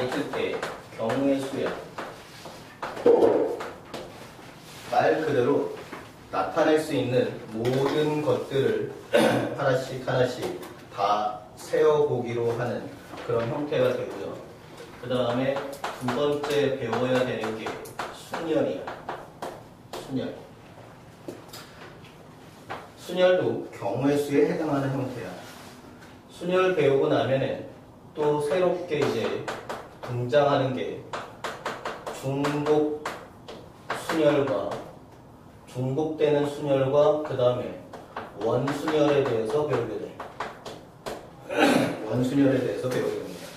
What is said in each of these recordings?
가리킬 때 경우의 수야. 말 그대로 나타낼 수 있는 모든 것들을 하나씩 하나씩 다 세어보기로 하는 그런 형태가 되고요. 그 다음에 두 번째 배워야 되는 게 순열이야. 순열. 순열도 경우의 수에 해당하는 형태야. 순열 배우고 나면은 또 새롭게 이제 등장하는 게 중복 순열과 중복되는 순열과 그 다음에 원순열에 대해서 배우게 돼. 원순열에 대해서 배우게 됩니다.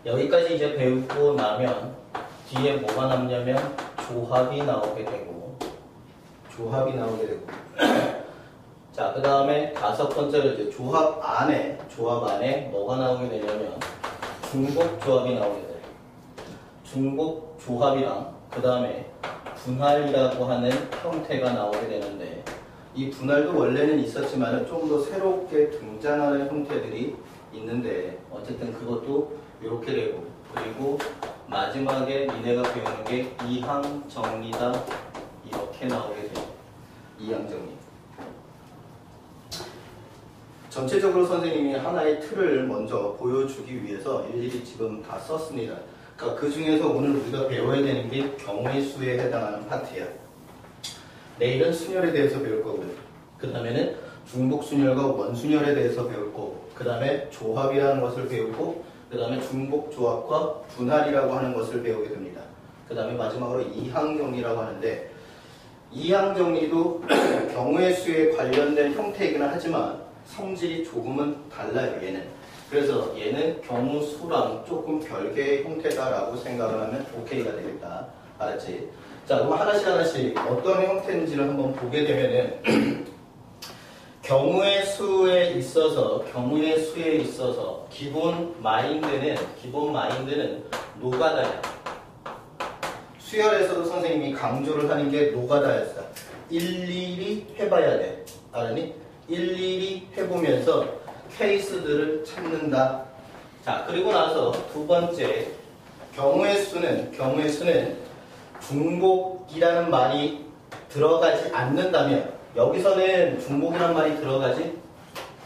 여기까지 이제 배우고 나면 뒤에 뭐가 남냐면 조합이 나오게 되고 자, 그 다음에 다섯 번째로 이제 조합 안에 뭐가 나오게 되냐면 중복 조합이 나오게 돼. 중복 조합이랑 그 다음에 분할이라고 하는 형태가 나오게 되는데, 이 분할도 원래는 있었지만 좀 더 새롭게 등장하는 형태들이 있는데, 어쨌든 그것도 이렇게 되고, 그리고 마지막에 니네가 배우는 게 이항정리다, 이렇게 나오게 돼요. 이항정리. 전체적으로 선생님이 하나의 틀을 먼저 보여주기 위해서 일일이 지금 다 썼습니다. 그러니까 그 중에서 오늘 우리가 배워야 되는 게 경우의 수에 해당하는 파트야. 내일은 순열에 대해서 배울 거고요. 그 다음에는 중복순열과 원순열에 대해서 배울 거고, 그 다음에 조합이라는 것을 배우고, 그 다음에 중복조합과 분할이라고 하는 것을 배우게 됩니다. 그 다음에 마지막으로 이항정리라고 하는데, 이항정리도 경우의 수에 관련된 형태이긴 하지만 성질이 조금은 달라요, 얘는. 그래서 얘는 경우 수랑 조금 별개의 형태다라고 생각을 하면 오케이가 되겠다. 알았지? 자, 그럼 하나씩 어떤 형태인지를 한번 보게 되면은 경우의 수에 있어서 기본 마인드는 노가다야. 수열에서도 선생님이 강조를 하는 게 노가다였어. 일일이 해봐야 돼. 알았니? 일일이 해보면서 케이스들을 찾는다. 자, 그리고 나서 두 번째, 경우의 수는 중복이라는 말이 들어가지 않는다면, 여기서는 중복이라는 말이 들어가지?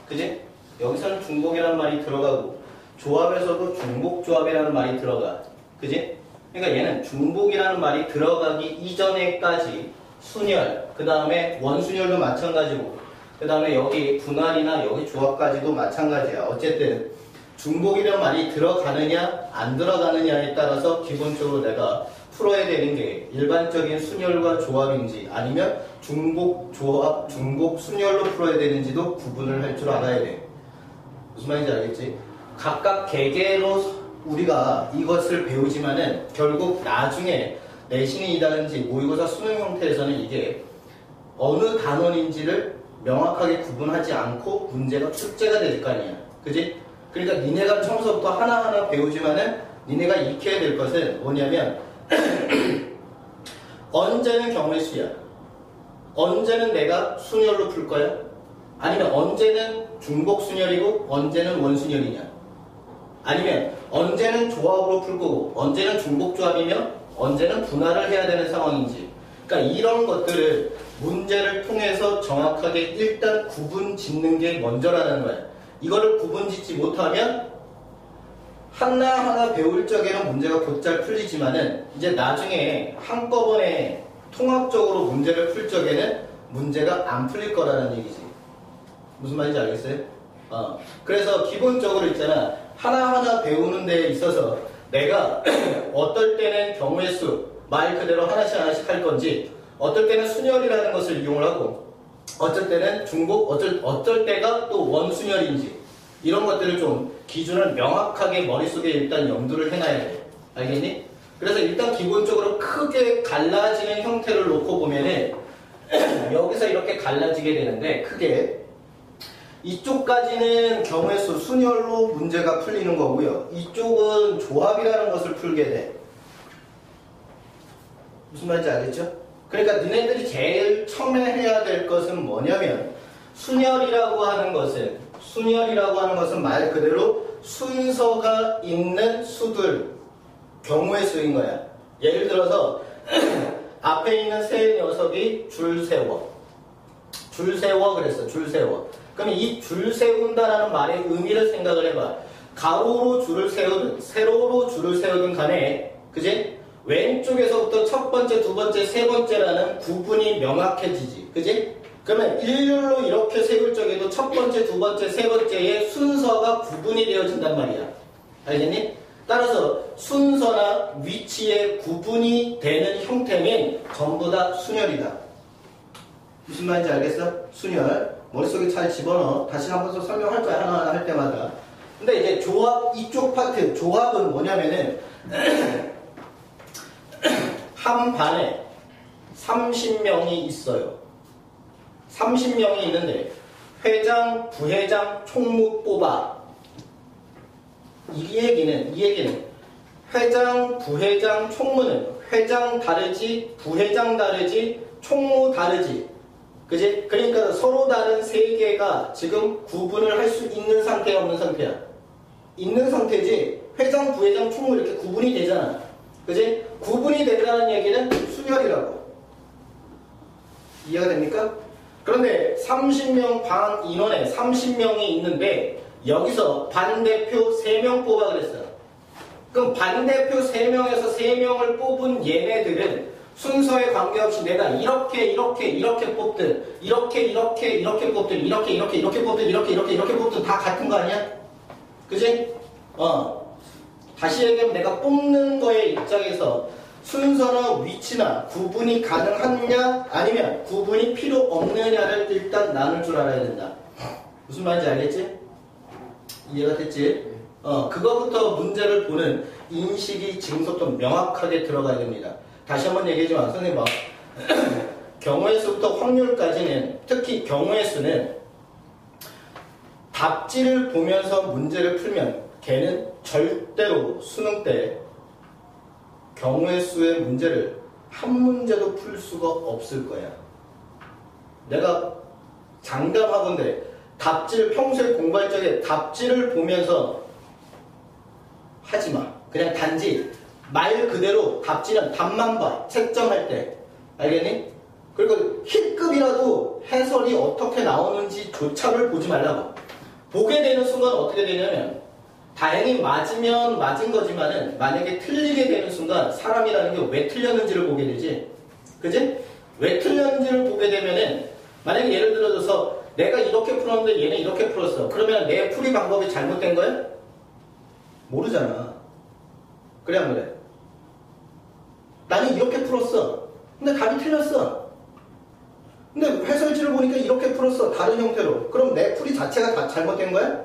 그지? 여기서는 중복이라는 말이 들어가고, 조합에서도 중복조합이라는 말이 들어가. 그지? 그러니까 얘는 중복이라는 말이 들어가기 이전에까지 순열, 그 다음에 원순열도 마찬가지고, 그 다음에 여기 분할이나 여기 조합까지도 마찬가지야. 어쨌든 중복이라는 말이 들어가느냐 안 들어가느냐에 따라서 기본적으로 내가 풀어야 되는 게 일반적인 순열과 조합인지, 아니면 중복 조합, 중복 순열로 풀어야 되는지도 구분을 할 줄 알아야 돼. 무슨 말인지 알겠지? 각각 개개로 우리가 이것을 배우지만은 결국 나중에 내신이라든지 모의고사 수능 형태에서는 이게 어느 단원인지를 명확하게 구분하지 않고 문제가 출제가 될 거 아니야. 그지? 그러니까 니네가 처음부터 하나하나 배우지만은 니네가 익혀야 될 것은 뭐냐면 언제는 경우의 수야. 언제는 내가 순열로 풀 거야? 아니면 언제는 중복 순열이고 언제는 원순열이냐? 아니면 언제는 조합으로 풀 거고 언제는 중복 조합이며 언제는 분할을 해야 되는 상황인지. 그러니까 이런 것들을 문제를 통해서 정확하게 일단 구분 짓는 게 먼저라는 거야. 이거를 구분 짓지 못하면 하나하나 배울 적에는 문제가 곧잘 풀리지만은 이제 나중에 한꺼번에 통합적으로 문제를 풀 적에는 문제가 안 풀릴 거라는 얘기지. 무슨 말인지 알겠어요? 그래서 기본적으로 있잖아. 하나하나 배우는 데 있어서 내가 어떨 때는 경우의 수, 말 그대로 하나씩 할 건지, 어떨 때는 순열이라는 것을 이용을 하고, 어쩔 때는 중복, 어쩔 때가 또 원순열인지, 이런 것들을 좀 기준을 명확하게 머릿속에 일단 염두를 해놔야 돼. 알겠니? 그래서 일단 기본적으로 크게 갈라지는 형태를 놓고 보면은 여기서 이렇게 갈라지게 되는데, 크게 이쪽까지는 경우의 수, 순열로 문제가 풀리는 거고요. 이쪽은 조합이라는 것을 풀게 돼. 무슨 말인지 알겠죠? 그러니까 너네들이 제일 처음에 해야 될 것은 뭐냐면 순열이라고 하는 것은 말 그대로 순서가 있는 수들 경우의 수인 거야. 예를 들어서 앞에 있는 세 녀석이 줄 세워. 줄 세워 그랬어. 줄 세워. 그럼 이 줄 세운다라는 말의 의미를 생각을 해봐. 가로로 줄을 세우든 세로로 줄을 세우든 간에 그지? 왼쪽에서부터 첫 번째, 두 번째, 세 번째라는 구분이 명확해지지. 그지? 그러면 일률로 이렇게 세울 적에도 첫 번째, 두 번째, 세 번째의 순서가 구분이 되어진단 말이야. 알겠니? 따라서 순서나 위치에 구분이 되는 형태는 전부 다 순열이다. 무슨 말인지 알겠어? 순열. 머릿속에 잘 집어넣어. 다시 한 번 더 설명할 거야. 하나하나 할 때마다. 근데 이제 조합, 이쪽 파트, 조합은 뭐냐면은 한 반에 30명이 있어요. 30명이 있는데 회장, 부회장, 총무 뽑아. 이 얘기는 회장, 부회장, 총무는 회장 다르지, 부회장 다르지, 총무 다르지. 그지? 그러니까 서로 다른 세 개가 지금 구분을 할 수 있는 상태야, 없는 상태야? 있는 상태지. 회장, 부회장, 총무 이렇게 구분이 되잖아. 그지? 구분이 된다는 얘기는 순열이라고. 이해가 됩니까? 그런데 30명 반 인원에 30명이 있는데 여기서 반대표 3명 뽑아 그랬어. 그럼 반대표 3명에서 3명을 뽑은 얘네들은 순서에 관계없이 내가 이렇게 뽑든 이렇게 뽑든 이렇게 뽑든 다 같은 거 아니야? 그지? 다시 얘기하면 내가 뽑는 거의 입장에서 순서나 위치나 구분이 가능하느냐 아니면 구분이 필요 없느냐를 일단 나눌 줄 알아야 된다. 무슨 말인지 알겠지? 이해가 됐지? 그거부터 문제를 보는 인식이 지금부터 명확하게 들어가야 됩니다. 다시 한번 얘기하지만 선생님 봐. 경우의 수부터 확률까지는 특히 경우의 수는 답지를 보면서 문제를 풀면 걔는 절대로 수능 때 경우의 수의 문제를 한 문제도 풀 수가 없을 거야. 내가 장담하건대 답지를 평소에 공부할 적에 답지를 보면서 하지 마. 그냥 단지 말 그대로 답지는 답만 봐. 채점할 때. 알겠니? 그리고 H급이라도 해설이 어떻게 나오는지조차를 보지 말라고. 보게 되는 순간 어떻게 되냐면 다행히 맞으면 맞은 거지만은 만약에 틀리게 되는 순간 사람이라는 게 왜 틀렸는지를 보게 되지. 그지? 왜 틀렸는지를 보게 되면은 만약에 예를 들어서 내가 이렇게 풀었는데 얘는 이렇게 풀었어. 그러면 내 풀이 방법이 잘못된 거야? 모르잖아. 그래 안 그래? 나는 이렇게 풀었어. 근데 답이 틀렸어. 근데 해설지를 보니까 이렇게 풀었어. 다른 형태로. 그럼 내 풀이 자체가 다 잘못된 거야?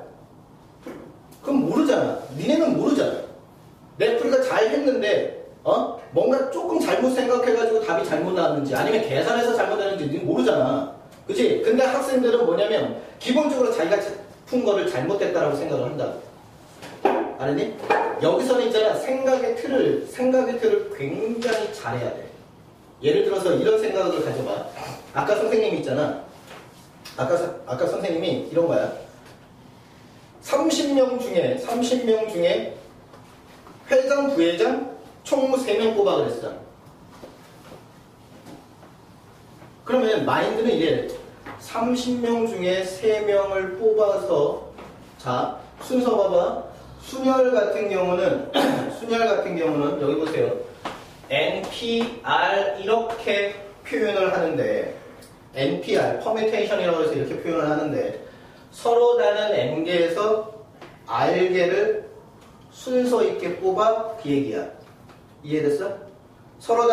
그럼 모르잖아. 니네는 모르잖아. 내 풀이가 잘 했는데 뭔가 조금 잘못 생각해가지고 답이 잘못 나왔는지 아니면 계산해서 잘못했는지 니는 모르잖아. 그치? 근데 학생들은 뭐냐면 기본적으로 자기가 푼 거를 잘못됐다라고 생각을 한다. 알았니? 여기서는 있잖아. 생각의 틀을 굉장히 잘해야 돼. 예를 들어서 이런 생각을 가져봐. 아까 선생님이 있잖아. 아까 선생님이 이런 거야. 30명 중에 회장, 부회장, 총무 3명 뽑아 그랬어. 그러면 마인드는 이래. 30명 중에 3명을 뽑아서 자, 순서 봐봐. 순열 같은 경우는 여기 보세요. NPR 이렇게 표현을 하는데 NPR, 퍼뮤테이션이라고 해서 이렇게 표현을 하는데 서로 다른 N개에서 R개를 순서 있게 뽑아 그 얘기야. 이해됐어? 서로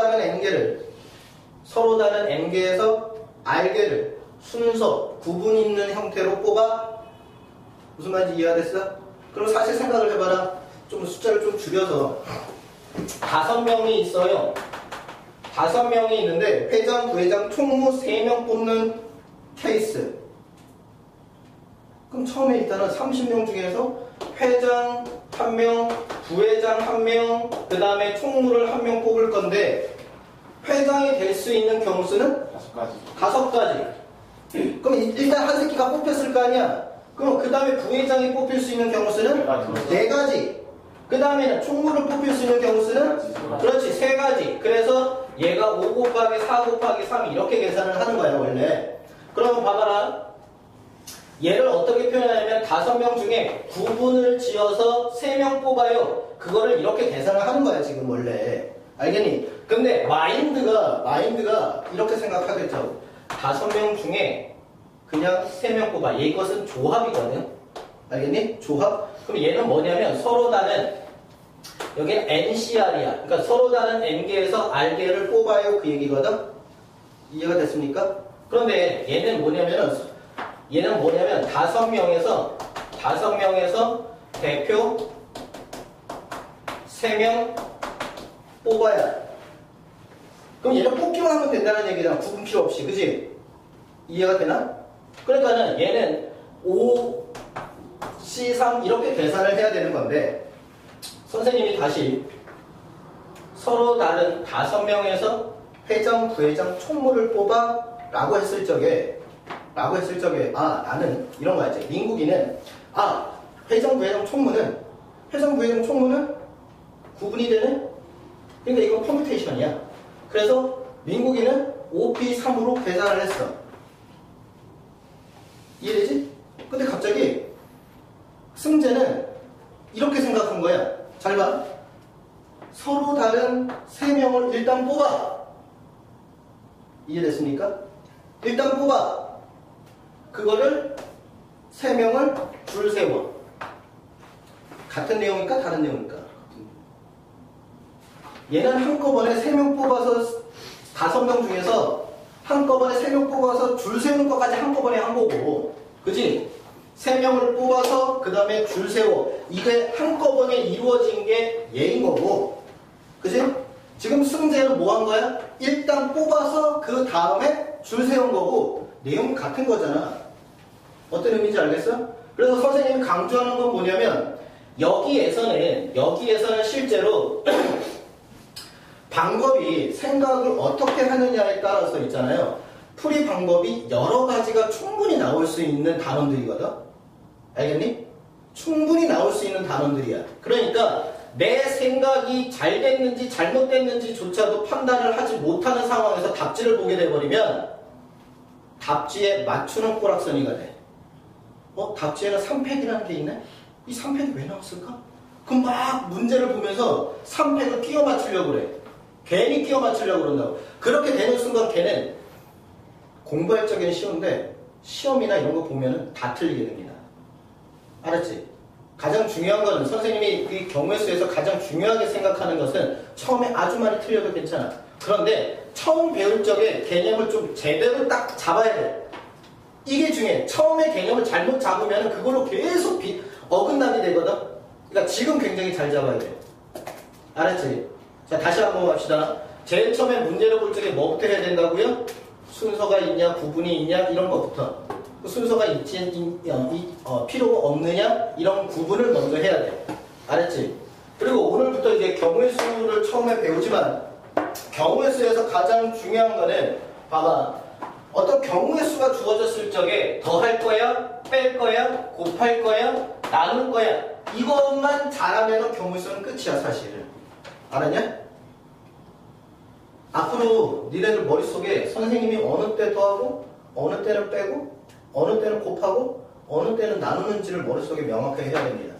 다른 N개에서 R개를 순서, 구분 있는 형태로 뽑아. 무슨 말인지 이해가 됐어? 그럼 사실 생각을 해봐라. 좀 숫자를 좀 줄여서 5명이 있어요. 5명이 있는데 회장, 부회장, 총무 3명 뽑는 케이스. 그럼 처음에 일단은 30명 중에서 회장 1명, 부회장 1명, 그 다음에 총무를 1명 뽑을 건데 회장이 될 수 있는 경우 수는 5가지. 그럼 일단 한 새끼가 뽑혔을 거 아니야? 그럼 그 다음에 부회장이 뽑힐 수 있는 경우 수는 4가지. 그 다음에는 총무를 뽑힐 수 있는 경우 수는 그렇지 3가지. 그래서 얘가 5 곱하기 4 곱하기 3 이렇게 계산을 하는 거야 원래. 그러면 봐봐라. 얘를 어떻게 표현하냐면 5명 중에 9분을 지어서 3명 뽑아요. 그거를 이렇게 계산을 하는 거야 지금 원래. 알겠니? 근데 마인드가 이렇게 생각하겠죠. 5명 중에 그냥 3명 뽑아. 얘 것은 조합이거든. 알겠니? 조합? 그럼 얘는 뭐냐면 서로 다른 여기는 NCR이야. 그러니까 서로 다른 N개에서 R개를 뽑아요. 그 얘기거든. 이해가 됐습니까? 그런데 얘는 뭐냐면 5명에서 대표 3명 뽑아야. 그럼 얘를 뽑기만 하면 된다는 얘기잖아. 구분 필요 없이. 그지? 이해가 되나? 그러니까는 얘는 5, C3 이렇게 계산을 해야 되는 건데 선생님이 다시 서로 다른 5명에서 회장, 부회장, 총무를 뽑아 라고 했을 적에 나는 이런 거 알지? 민국이는 회장, 부회장, 총무는 구분이 되는. 그러니까 이건 퍼뮤테이션이야. 그래서 민국이는 OP3으로 계산을 했어. 이해되지? 근데 갑자기 승재는 이렇게 생각한 거야. 잘 봐. 서로 다른 3명을 일단 뽑아. 이해됐습니까? 일단 뽑아. 그거를 3명을 줄 세워. 같은 내용일까? 다른 내용일까? 얘는 한꺼번에 3명 뽑아서 5명 중에서 한꺼번에 3명 뽑아서 줄 세우는 것까지 한꺼번에 한 거고. 그지? 3명을 뽑아서 그 다음에 줄 세워. 이게 한꺼번에 이루어진 게 얘인 거고. 그지? 지금 승재는 뭐 한 거야? 일단 뽑아서 그 다음에 줄 세운 거고 내용이 같은 거잖아. 어떤 의미인지 알겠어? 그래서 선생님이 강조하는 건 뭐냐면 여기에서는 실제로 방법이 생각을 어떻게 하느냐에 따라서 있잖아요. 풀이 방법이 여러 가지가 충분히 나올 수 있는 단원들이거든. 알겠니? 충분히 나올 수 있는 단원들이야. 그러니까 내 생각이 잘 됐는지 잘못됐는지조차도 판단을 하지 못하는 상황에서 답지를 보게 돼버리면 답지에 맞추는 꼬락서니가 돼. 답지에는 3팩이라는 게 있네? 이 3팩이 왜 나왔을까? 그럼 막 문제를 보면서 3팩을 끼워 맞추려고 그래. 괜히 끼워 맞추려고 그런다고. 그렇게 되는 순간 걔는 공부할 적에는 쉬운데 시험이나 이런 거 보면은 다 틀리게 됩니다. 알았지? 가장 중요한 거는 선생님이 이 경우의 수에서 가장 중요하게 생각하는 것은 처음에 아주 많이 틀려도 괜찮아. 그런데 처음 배울 적에 개념을 좀 제대로 딱 잡아야 돼. 이게 중요해. 처음에 개념을 잘못 잡으면 그걸로 계속 어긋나게 되거든. 그러니까 지금 굉장히 잘 잡아야 돼. 알았지? 자, 다시 한번 합시다. 제일 처음에 문제를 볼 적에 뭐부터 해야 된다고요? 순서가 있냐, 구분이 있냐, 이런 것부터. 순서가 필요가 없느냐, 이런 구분을 먼저 해야 돼. 알았지? 그리고 오늘부터 이제 경우의 수를 처음에 배우지만 경우의 수에서 가장 중요한 거는 봐봐. 어떤 경우의 수가 주어졌을 적에 더할 거야, 뺄 거야, 곱할 거야, 나눌 거야. 이것만 잘하면 경우의 수는 끝이야 사실은. 알았냐? 앞으로 니네들 머릿속에 선생님이 어느 때 더하고 어느 때는 빼고 어느 때는 곱하고 어느 때는 나누는지를 머릿속에 명확하게 해야 됩니다.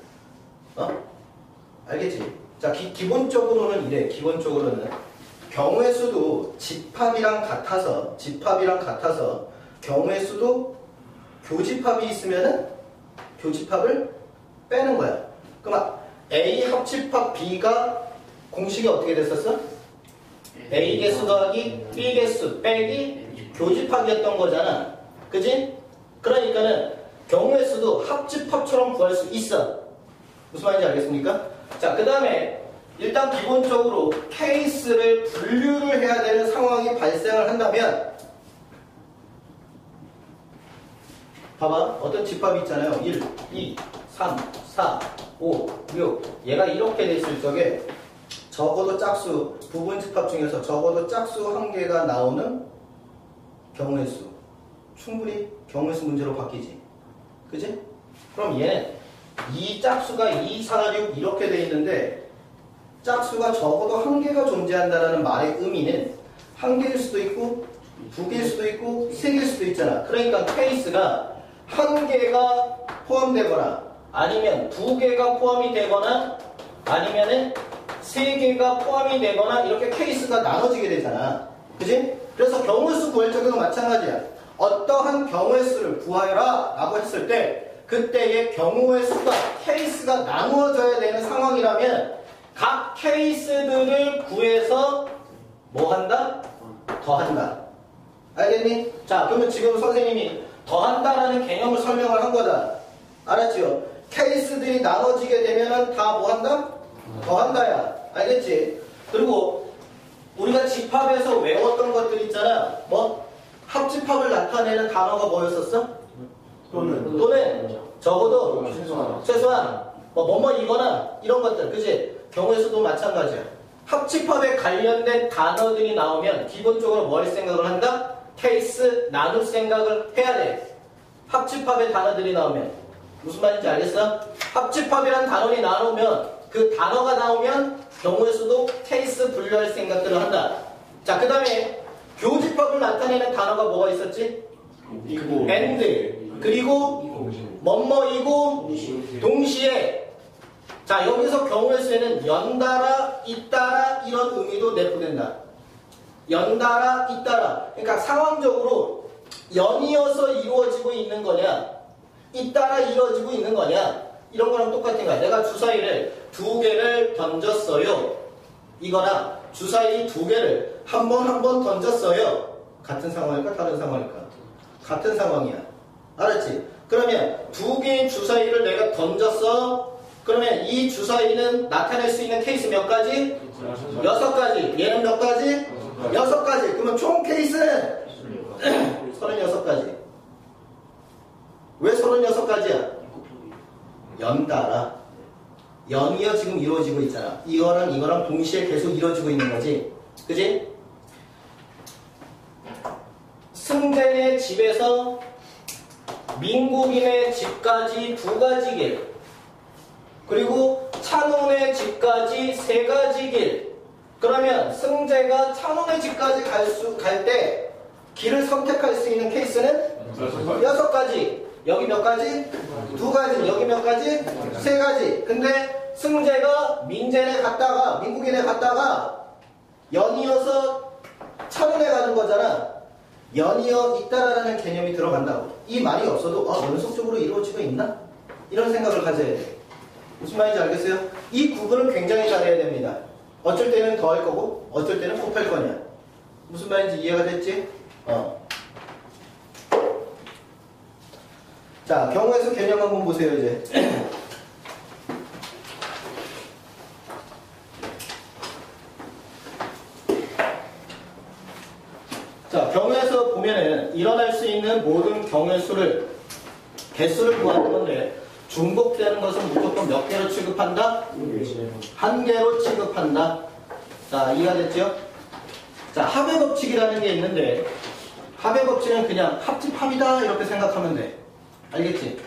알겠지? 자, 기본적으로는 이래. 기본적으로는 경우의 수도 집합이랑 같아서 경우의 수도 교집합이 있으면은 교집합을 빼는 거야. 그럼 A 합집합 B가 공식이 어떻게 됐었어? A 개수 더하기 B 개수 빼기 교집합이었던 거잖아. 그지? 그러니까는 경우의 수도 합집합처럼 구할 수 있어. 무슨 말인지 알겠습니까? 자, 그 다음에 일단 기본적으로 케이스를 분류를 해야 되는 상황이 발생을 한다면 봐봐. 어떤 집합이 있잖아요. 1, 2, 3, 4, 5, 6 얘가 이렇게 됐을 적에 적어도 짝수, 부분 집합 중에서 적어도 짝수 한 개가 나오는 경우의 수. 충분히 경우의 수 문제로 바뀌지. 그지? 그럼 얘는 이 짝수가 2, 4, 6 이렇게 돼 있는데 짝수가 적어도 한 개가 존재한다는 말의 의미는 한 개일 수도 있고 두 개일 수도 있고 세 개일 수도 있잖아. 그러니까 케이스가 한 개가 포함되거나 아니면 두 개가 포함이 되거나 아니면은 세 개가 포함이 되거나 이렇게 케이스가 나눠지게 되잖아. 그지? 그래서 경우의 수 구할 적도 마찬가지야. 어떠한 경우의 수를 구하여라 라고 했을 때 그때의 경우의 수가 케이스가 나누어져야 되는 상황이라면 각 케이스들을 구해서 뭐 한다? 더한다. 알겠니? 자, 그러면 지금 선생님이 더한다라는 개념을 설명을 한 거다. 알았지요? 케이스들이 나눠지게 되면은 다 뭐 한다? 더한다야. 알겠지? 그리고 우리가 집합에서 외웠던 것들 있잖아. 뭐? 합집합을 나타내는 단어가 뭐였었어? 또는 적어도 최소한 뭐뭐 이거나 이런 것들. 그치? 경우의 수도 마찬가지야. 합집합에 관련된 단어들이 나오면 기본적으로 뭘 생각을 한다? 케이스 나눌 생각을 해야 돼. 합집합의 단어들이 나오면 무슨 말인지 알겠어? 합집합이라는 단어이 나오면 그 단어가 나오면 경우의 수도 케이스 분류할 생각들을 한다. 자, 그 다음에 교집합을 나타내는 단어가 뭐가 있었지? and 그리고 뭐뭐이고 동시에. 자, 여기서 경우의 수에는 연달아, 잇따라 이런 의미도 내포된다. 연달아, 잇따라. 그러니까 상황적으로 연이어서 이루어지고 있는 거냐, 잇따라 이루어지고 있는 거냐, 이런 거랑 똑같은 거야. 내가 주사위를 두 개를 던졌어요. 이거나 주사위 두 개를 한 번 던졌어요. 같은 상황일까? 다른 상황일까? 같은 상황이야. 알았지? 그러면 두 개의 주사위를 내가 던졌어. 그러면 이 주사위는 나타낼 수 있는 케이스 몇 가지? 6가지. 얘는 몇 가지? 6가지. 그러면 총 케이스는 36가지. 왜 36가지야? 연달아. 연이어 지금 이루어지고 있잖아. 이거랑 이거랑 동시에 계속 이루어지고 있는 거지. 그지? 승재의 집에서 민국인의 집까지 2가지 길, 그리고 찬훈의 집까지 3가지 길. 그러면 승재가 찬훈의 집까지 갈 때 길을 선택할 수 있는 케이스는 6가지. 여기 몇 가지? 2가지. 여기 몇 가지? 3가지. 근데 승재가 민국인에 갔다가 연이어서 찬훈에 가는 거잖아. 연이어 있다라는 개념이 들어간다고. 이 말이 없어도 연속적으로 이루어지고 있나? 이런 생각을 가져야 돼. 무슨 말인지 알겠어요? 이 구분을 굉장히 잘해야 됩니다. 어쩔 때는 더할 거고 어쩔 때는 곱할 거냐. 무슨 말인지 이해가 됐지? 자, 경우의 수 개념 한번 보세요. 이제 자, 경우에서 보면은 일어날 수 있는 모든 경우의 수를 개수를 구하는 건데 중복되는 것은 무조건 몇 개로 취급한다? 1개로 취급한다. 자, 이해가 됐죠? 자, 합의 법칙이라는 게 있는데 합의 법칙은 그냥 합집합이다 이렇게 생각하면 돼. 알겠지?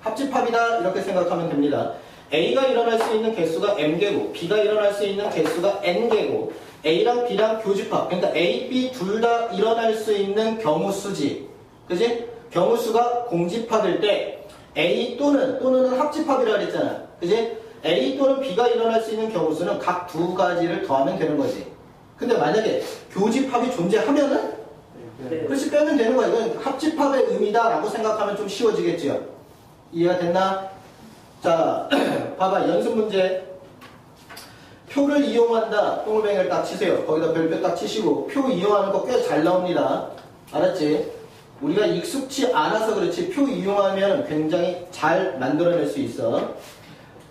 합집합이다 이렇게 생각하면 됩니다. A가 일어날 수 있는 개수가 M개고 B가 일어날 수 있는 개수가 N개고 A랑 B랑 교집합, 그러니까 A, B 둘 다 일어날 수 있는 경우수지. 그지? 경우수가 공집합일 때 A 또는 합집합이라 그랬잖아. 그지? A 또는 B가 일어날 수 있는 경우수는 각 2가지를 더하면 되는 거지. 근데 만약에 교집합이 존재하면은 그렇지 빼면 되는 거야. 이건 합집합의 의미다 라고 생각하면 좀 쉬워지겠지요. 이해가 됐나? 자, 봐봐. 연습 문제. 표를 이용한다. 동글뱅이를 딱 치세요. 거기다 별표 딱 치시고 표 이용하는 거 꽤 잘 나옵니다. 알았지? 우리가 익숙치 않아서 그렇지 표 이용하면 굉장히 잘 만들어낼 수 있어.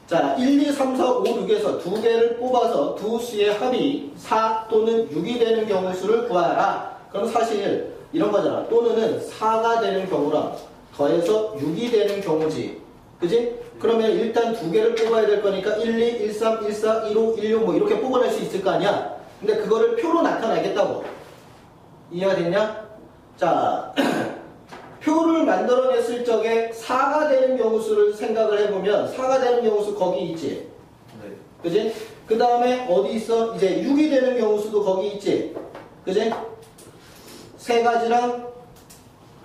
자, 1, 2, 3, 4, 5, 6에서 2개를 뽑아서 두 수의 합이 4 또는 6이 되는 경우 수를 구하라. 그럼 사실 이런 거잖아. 또는은 4가 되는 경우랑 더해서 6이 되는 경우지. 그지? 그러면 일단 2개를 뽑아야 될 거니까 1, 2, 1, 3, 1, 4, 1, 5, 1, 6 뭐 이렇게 뽑아낼 수 있을 거 아니야? 근데 그거를 표로 나타내겠다고. 이해가 됐냐? 자, 표를 만들어냈을 적에 4가 되는 경우수를 생각을 해보면 4가 되는 경우수 거기 있지. 네. 그지? 그 다음에 어디 있어? 이제 6이 되는 경우수도 거기 있지. 그지? 3가지랑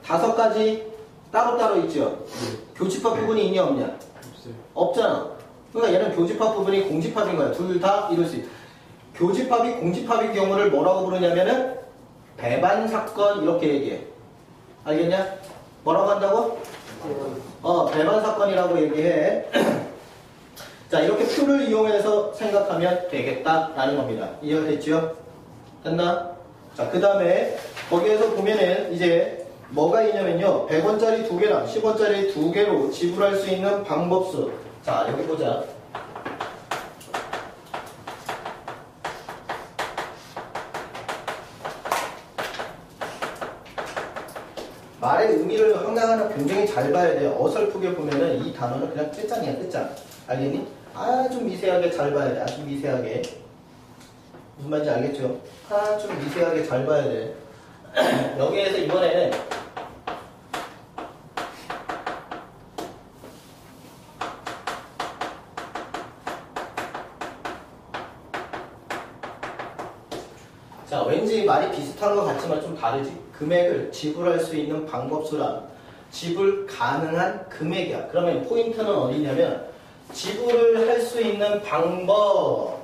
5가지 따로따로 있죠. 교집합 부분이 있냐 없냐? 없어요. 없잖아. 그러니까 얘는 교집합 부분이 공집합인 거야. 둘 다 이룰 수 있어. 교집합이 공집합인 경우를 뭐라고 부르냐면은 배반 사건 이렇게 얘기해. 알겠냐? 뭐라고 한다고? 배반 사건이라고 얘기해. 자, 이렇게 표를 이용해서 생각하면 되겠다라는 겁니다. 이해가 됐죠? 됐나? 자, 그 다음에 거기에서 보면은 이제 뭐가 있냐면요. 100원짜리 2개랑 10원짜리 2개로 지불할 수 있는 방법수. 자, 여기 보자. 말의 의미를 하나하나 굉장히 잘 봐야 돼요. 어설프게 보면은 이 단어는 그냥 끝장이야, 끝장. 알겠니? 아주 미세하게 잘 봐야 돼. 아주 미세하게. 무슨 말인지 알겠죠? 아주 미세하게 잘 봐야 돼. 여기에서 이번에는 자, 왠지 말이 비슷한 것 같지만 좀 다르지. 금액을 지불할 수 있는 방법수란 지불 가능한 금액이야. 그러면 포인트는 어디냐면 지불을 할 수 있는 방법.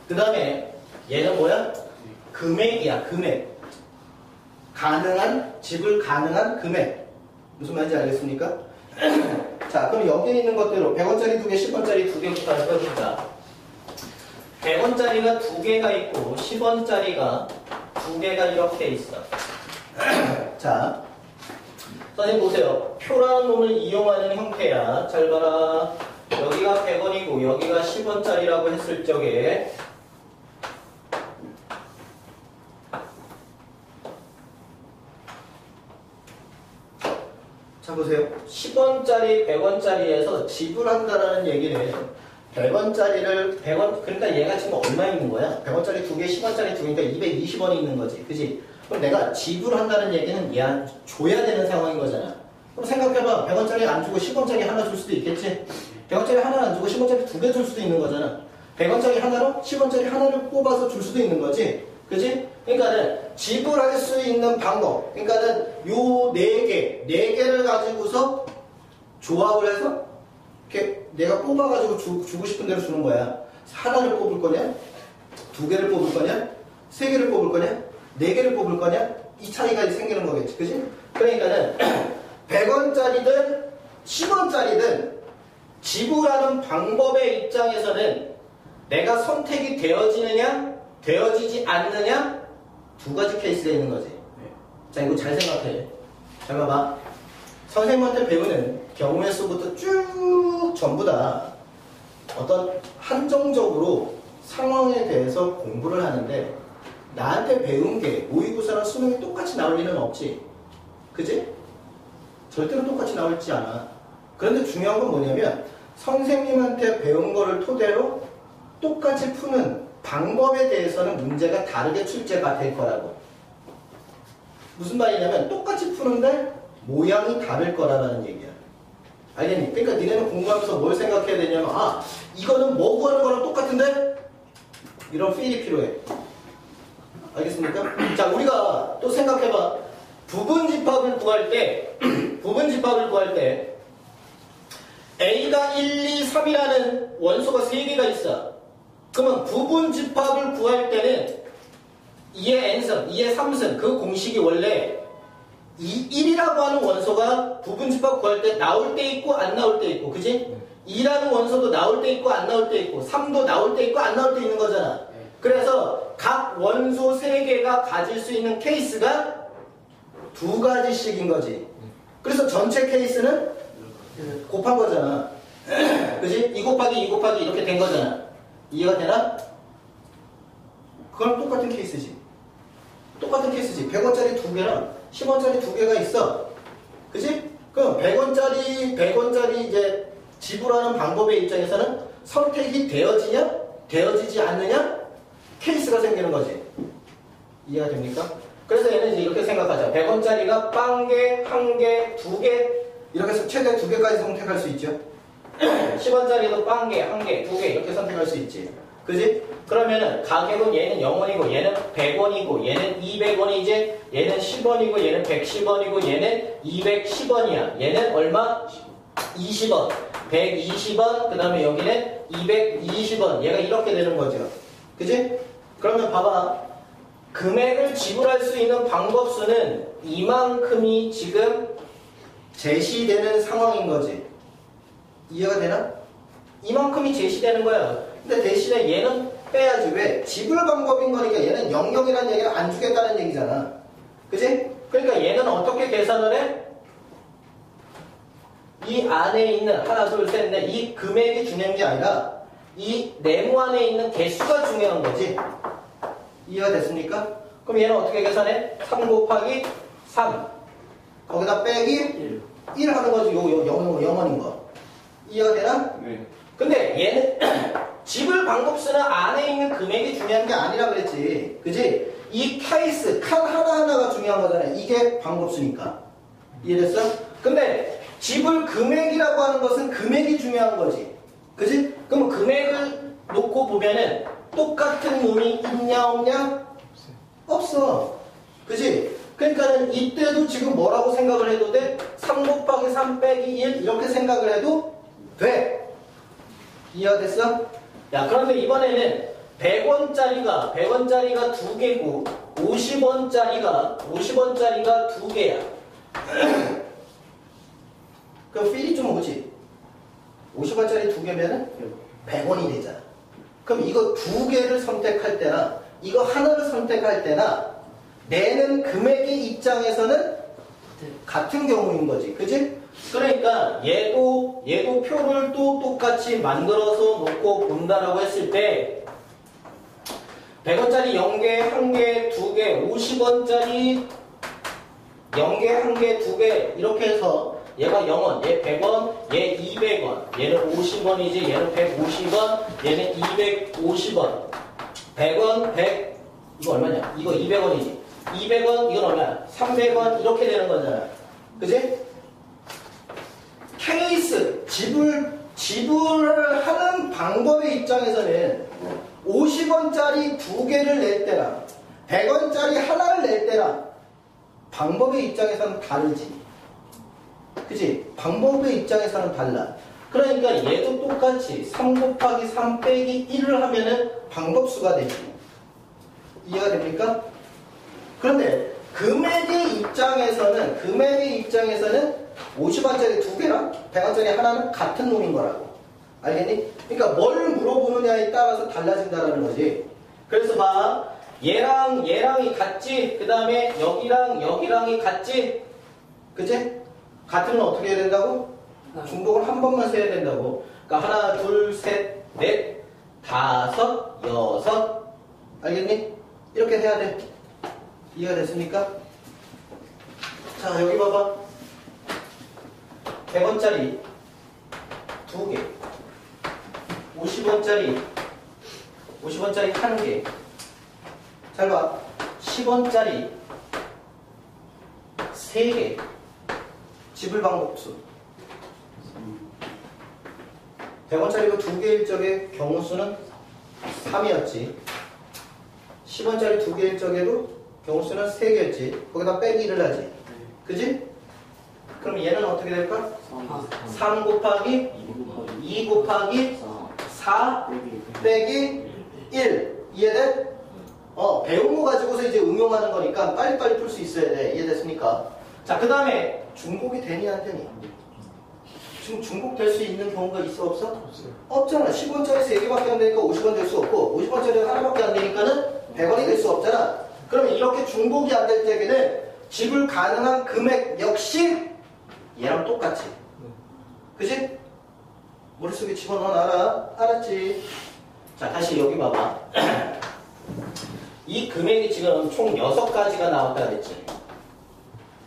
그 다음에 얘는 뭐야? 금액이야. 금액. 가능한 지불 가능한 금액. 무슨 말인지 알겠습니까? 자, 그럼 여기에 있는 것대로 100원짜리 2개, 10원짜리 2개부터 해봅시다. 100원짜리가 2개가 있고 10원짜리가 2개가 이렇게 있어. 자, 선생님 보세요. 표라는 놈을 이용하는 형태야. 잘 봐라. 여기가 100원이고 여기가 10원짜리라고 했을 적에 자, 보세요. 10원짜리, 100원짜리에서 지불한다라는 얘기는 100원짜리를 100원, 그러니까 얘가 지금 얼마 있는 거야? 100원짜리 2개, 10원짜리 2개니까 220원이 있는 거지. 그지? 그럼 내가 지불한다는 얘기는 얘한테 줘야 되는 상황인 거잖아. 그럼 생각해봐. 100원짜리 안 주고 10원짜리 하나 줄 수도 있겠지? 100원짜리 하나 안 주고 10원짜리 2개 줄 수도 있는 거잖아. 100원짜리 하나로 10원짜리 하나를 뽑아서 줄 수도 있는 거지. 그지? 그러니까는 지불할 수 있는 방법. 그러니까는 요 4개를 가지고서 조합을 해서 이렇게 내가 뽑아가지고 주고 싶은 대로 주는 거야. 하나를 뽑을 거냐? 2개를 뽑을 거냐? 3개를 뽑을 거냐? 4개를 뽑을 거냐? 이 차이가 생기는 거겠지. 그지? 그러니까는 100원짜리든 10원짜리든 지불하는 방법의 입장에서는 내가 선택이 되어지느냐 되어지지 않느냐 두 가지 케이스가 있는 거지. 자, 이거 잘 생각해. 잘 봐봐. 선생님한테 배우는 경우의 수부터 쭉 전부 다 어떤 한정적으로 상황에 대해서 공부를 하는데 나한테 배운 게 모의고사랑 수능이 똑같이 나올 리는 없지. 그지? 절대로 똑같이 나올지 않아. 그런데 중요한 건 뭐냐면 선생님한테 배운 거를 토대로 똑같이 푸는 방법에 대해서는 문제가 다르게 출제가 될 거라고. 무슨 말이냐면 똑같이 푸는데 모양이 다를 거라는 얘기야. 알겠니? 그러니까 니네는 공부하면서 뭘 생각해야 되냐면 이거는 뭐 구하는 거랑 똑같은데? 이런 필이 필요해. 알겠습니까? 자, 우리가 또 생각해봐. 부분집합을 구할 때 A가 1, 2, 3이라는 원소가 3개가 있어. 그러면 부분집합을 구할 때는 2의 n승, 2의 3승 그 공식이 원래 1이라고 하는 원소가 부분집합 구할 때 나올 때 있고 안 나올 때 있고, 그지? 2라는 원소도 나올 때 있고 안 나올 때 있고 3도 나올 때 있고 안 나올 때 있는 거잖아. 그래서 각 원소 3개가 가질 수 있는 케이스가 2가지씩인 거지. 그래서 전체 케이스는 곱한 거잖아. 그지? 2 곱하기 2 곱하기 이렇게 된 거잖아. 이해가 되나? 그건 똑같은 케이스지. 똑같은 케이스지. 100원짜리 2개랑 10원짜리 2개가 있어. 그지? 그럼 100원짜리 이제 지불하는 방법의 입장에서는 선택이 되어지냐? 되어지지 않느냐? 케이스가 생기는 거지. 이해가 됩니까? 그래서 얘는 이제 이렇게 생각하자. 100원짜리가 빵 개, 한 개, 두 개, 이렇게 해서 최대 두 개까지 선택할 수 있죠. 10원짜리도 빵 개, 한 개, 두 개 이렇게 선택할 수 있지. 그지? 그러면은 가격은 얘는 0원이고 얘는 100원이고 얘는 200원이지, 얘는 10원이고 얘는 110원이고 얘는 210원이야. 얘는 얼마? 20원. 120원, 그 다음에 여기는 220원. 얘가 이렇게 되는 거죠. 그지? 그러면 봐봐. 금액을 지불할 수 있는 방법수는 이만큼이 지금 제시되는 상황인 거지. 이해가 되나? 이만큼이 제시되는 거야. 근데 대신에 얘는 빼야지. 왜? 지불 방법인 거니까 얘는 00이라는 얘기는 안 주겠다는 얘기잖아. 그지? 그러니까 얘는 어떻게 계산을 해? 이 안에 있는 하나, 둘, 셋, 넷 이 금액이 중요한 게 아니라 이 네모 안에 있는 개수가 중요한 거지. 이해가 됐습니까? 그럼 얘는 어떻게 계산해? 3 곱하기 3 거기다 빼기 1 하는 거지. 요 0원인 거. 이해가 되나? 네. 근데 얘는 지불 방법수는 안에 있는 금액이 중요한 게 아니라 그랬지. 그지? 이 케이스, 칸 하나하나가 중요한 거잖아. 이게 방법수니까. 이해됐어? 근데 지불 금액이라고 하는 것은 금액이 중요한 거지. 그지? 그럼 금액을 놓고 보면은 똑같은 놈이 있냐 없냐? 없어. 그지? 그러니까는 이때도 지금 뭐라고 생각을 해도 돼? 3 곱하기 3 빼기 1 이렇게 생각을 해도 돼. 이해가 됐어? 야, 그런데 이번에는 100원짜리가 두 개고 50원짜리가 두 개야. 그럼 필이 좀 오지. 50원짜리 두 개면은 100원이 되잖아. 그럼 이거 두 개를 선택할 때나 이거 하나를 선택할 때나 내는 금액의 입장에서는 같은 경우인 거지. 그지? 그러니까 얘도 표를 또 똑같이 만들어서 놓고 본다라고 했을 때 100원짜리 0개, 1개, 2개, 50원짜리 0개, 1개, 2개 이렇게 해서 얘가 0원, 얘 100원, 얘 200원, 얘는 50원이지, 얘는 150원, 얘는 250원, 100원, 100, 이거 얼마냐? 이거 200원이지. 200원, 이건 얼마야? 300원, 이렇게 되는 거잖아. 그지? 케이스, 지불을 하는 방법의 입장에서는 50원짜리 두 개를 낼 때랑 100원짜리 하나를 낼 때랑 방법의 입장에서는 다르지. 그지? 방법의 입장에서는 달라. 그러니까 얘도 똑같이 3 곱하기 3 빼기 1을 하면은 방법수가 되지. 이해가 됩니까? 그런데 금액의 입장에서는 50원짜리 두 개랑 100원짜리 하나는 같은 놈인 거라고. 알겠니? 그러니까 뭘 물어보느냐에 따라서 달라진다는 거지. 그래서 봐. 얘랑이 같지? 그 다음에 여기랑이 같지? 그치? 같으면 어떻게 해야 된다고? 중복을 한 번만 세야 된다고. 그러니까 하나, 둘, 셋, 넷, 다섯, 여섯. 알겠니? 이렇게 해야 돼. 이해가 됐습니까? 자, 여기 봐봐. 100원짜리 두 개. 50원짜리 한 개. 잘 봐. 10원짜리 3개. 지불 방법수. 100원짜리가 두 개일 적의 경우수는 3이었지. 10원짜리 두 개일 적에도 경우수는 3개였지. 거기다 빼기 1을 하지. 그지? 그럼 얘는 어떻게 될까? 3 곱하기 2 곱하기 4 빼기 1. 이해돼? 배운 거 가지고서 이제 응용하는 거니까 빨리빨리 풀 수 있어야 돼. 이해됐습니까? 자, 그 다음에 중복이 되니 안 되니? 지금 중복될 수 있는 경우가 있어 없어? 없어요. 없잖아. 10원짜리 3개밖에 안 되니까 50원 될 수 없고 50원짜리 하나밖에 안 되니까는 100원이 될 수 없잖아. 그러면 이렇게 중복이 안 될 때에는 지불 가능한 금액 역시 얘랑 똑같이. 그치? 머릿속에 집어넣어놔라. 알았지? 자, 다시 여기 봐봐. 이 금액이 지금 총 6가지가 나왔다 그랬지.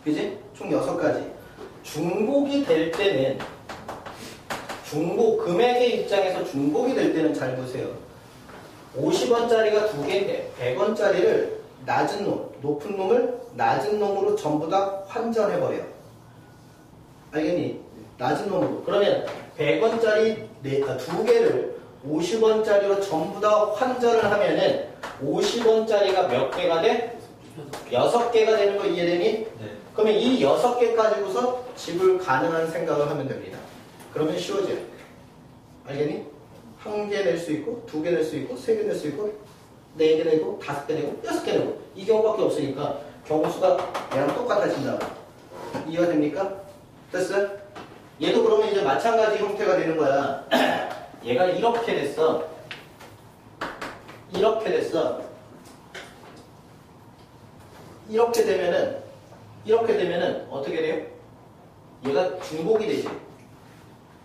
그지? 총 6가지. 중복이 될 때는 금액의 입장에서 중복이 될 때는 잘 보세요. 50원짜리가 두 개인데 100원짜리를 낮은 놈, 높은 놈을 낮은 놈으로 전부 다 환전해버려. 알겠니? 낮은 놈으로. 그러면 100원짜리 두 개를 50원짜리로 전부 다 환전을 하면은 50원짜리가 몇 개가 돼? 6개가 되는 거 이해되니? 네. 그러면 이 6개 가지고서 지불 가능한 생각을 하면 됩니다. 그러면 쉬워져요. 알겠니? 한 개 낼 수 있고, 두 개 낼 수 있고, 세 개 낼 수 있고, 4개 내고, 5개 내고, 6개 내고. 이 경우밖에 없으니까 경우수가 얘랑 똑같아진다. 이해가 됩니까? 됐어요? 얘도 그러면 이제 마찬가지 형태가 되는 거야. 얘가 이렇게 됐어. 이렇게 됐어. 이렇게 되면은 어떻게 돼요? 얘가 중복이 되지.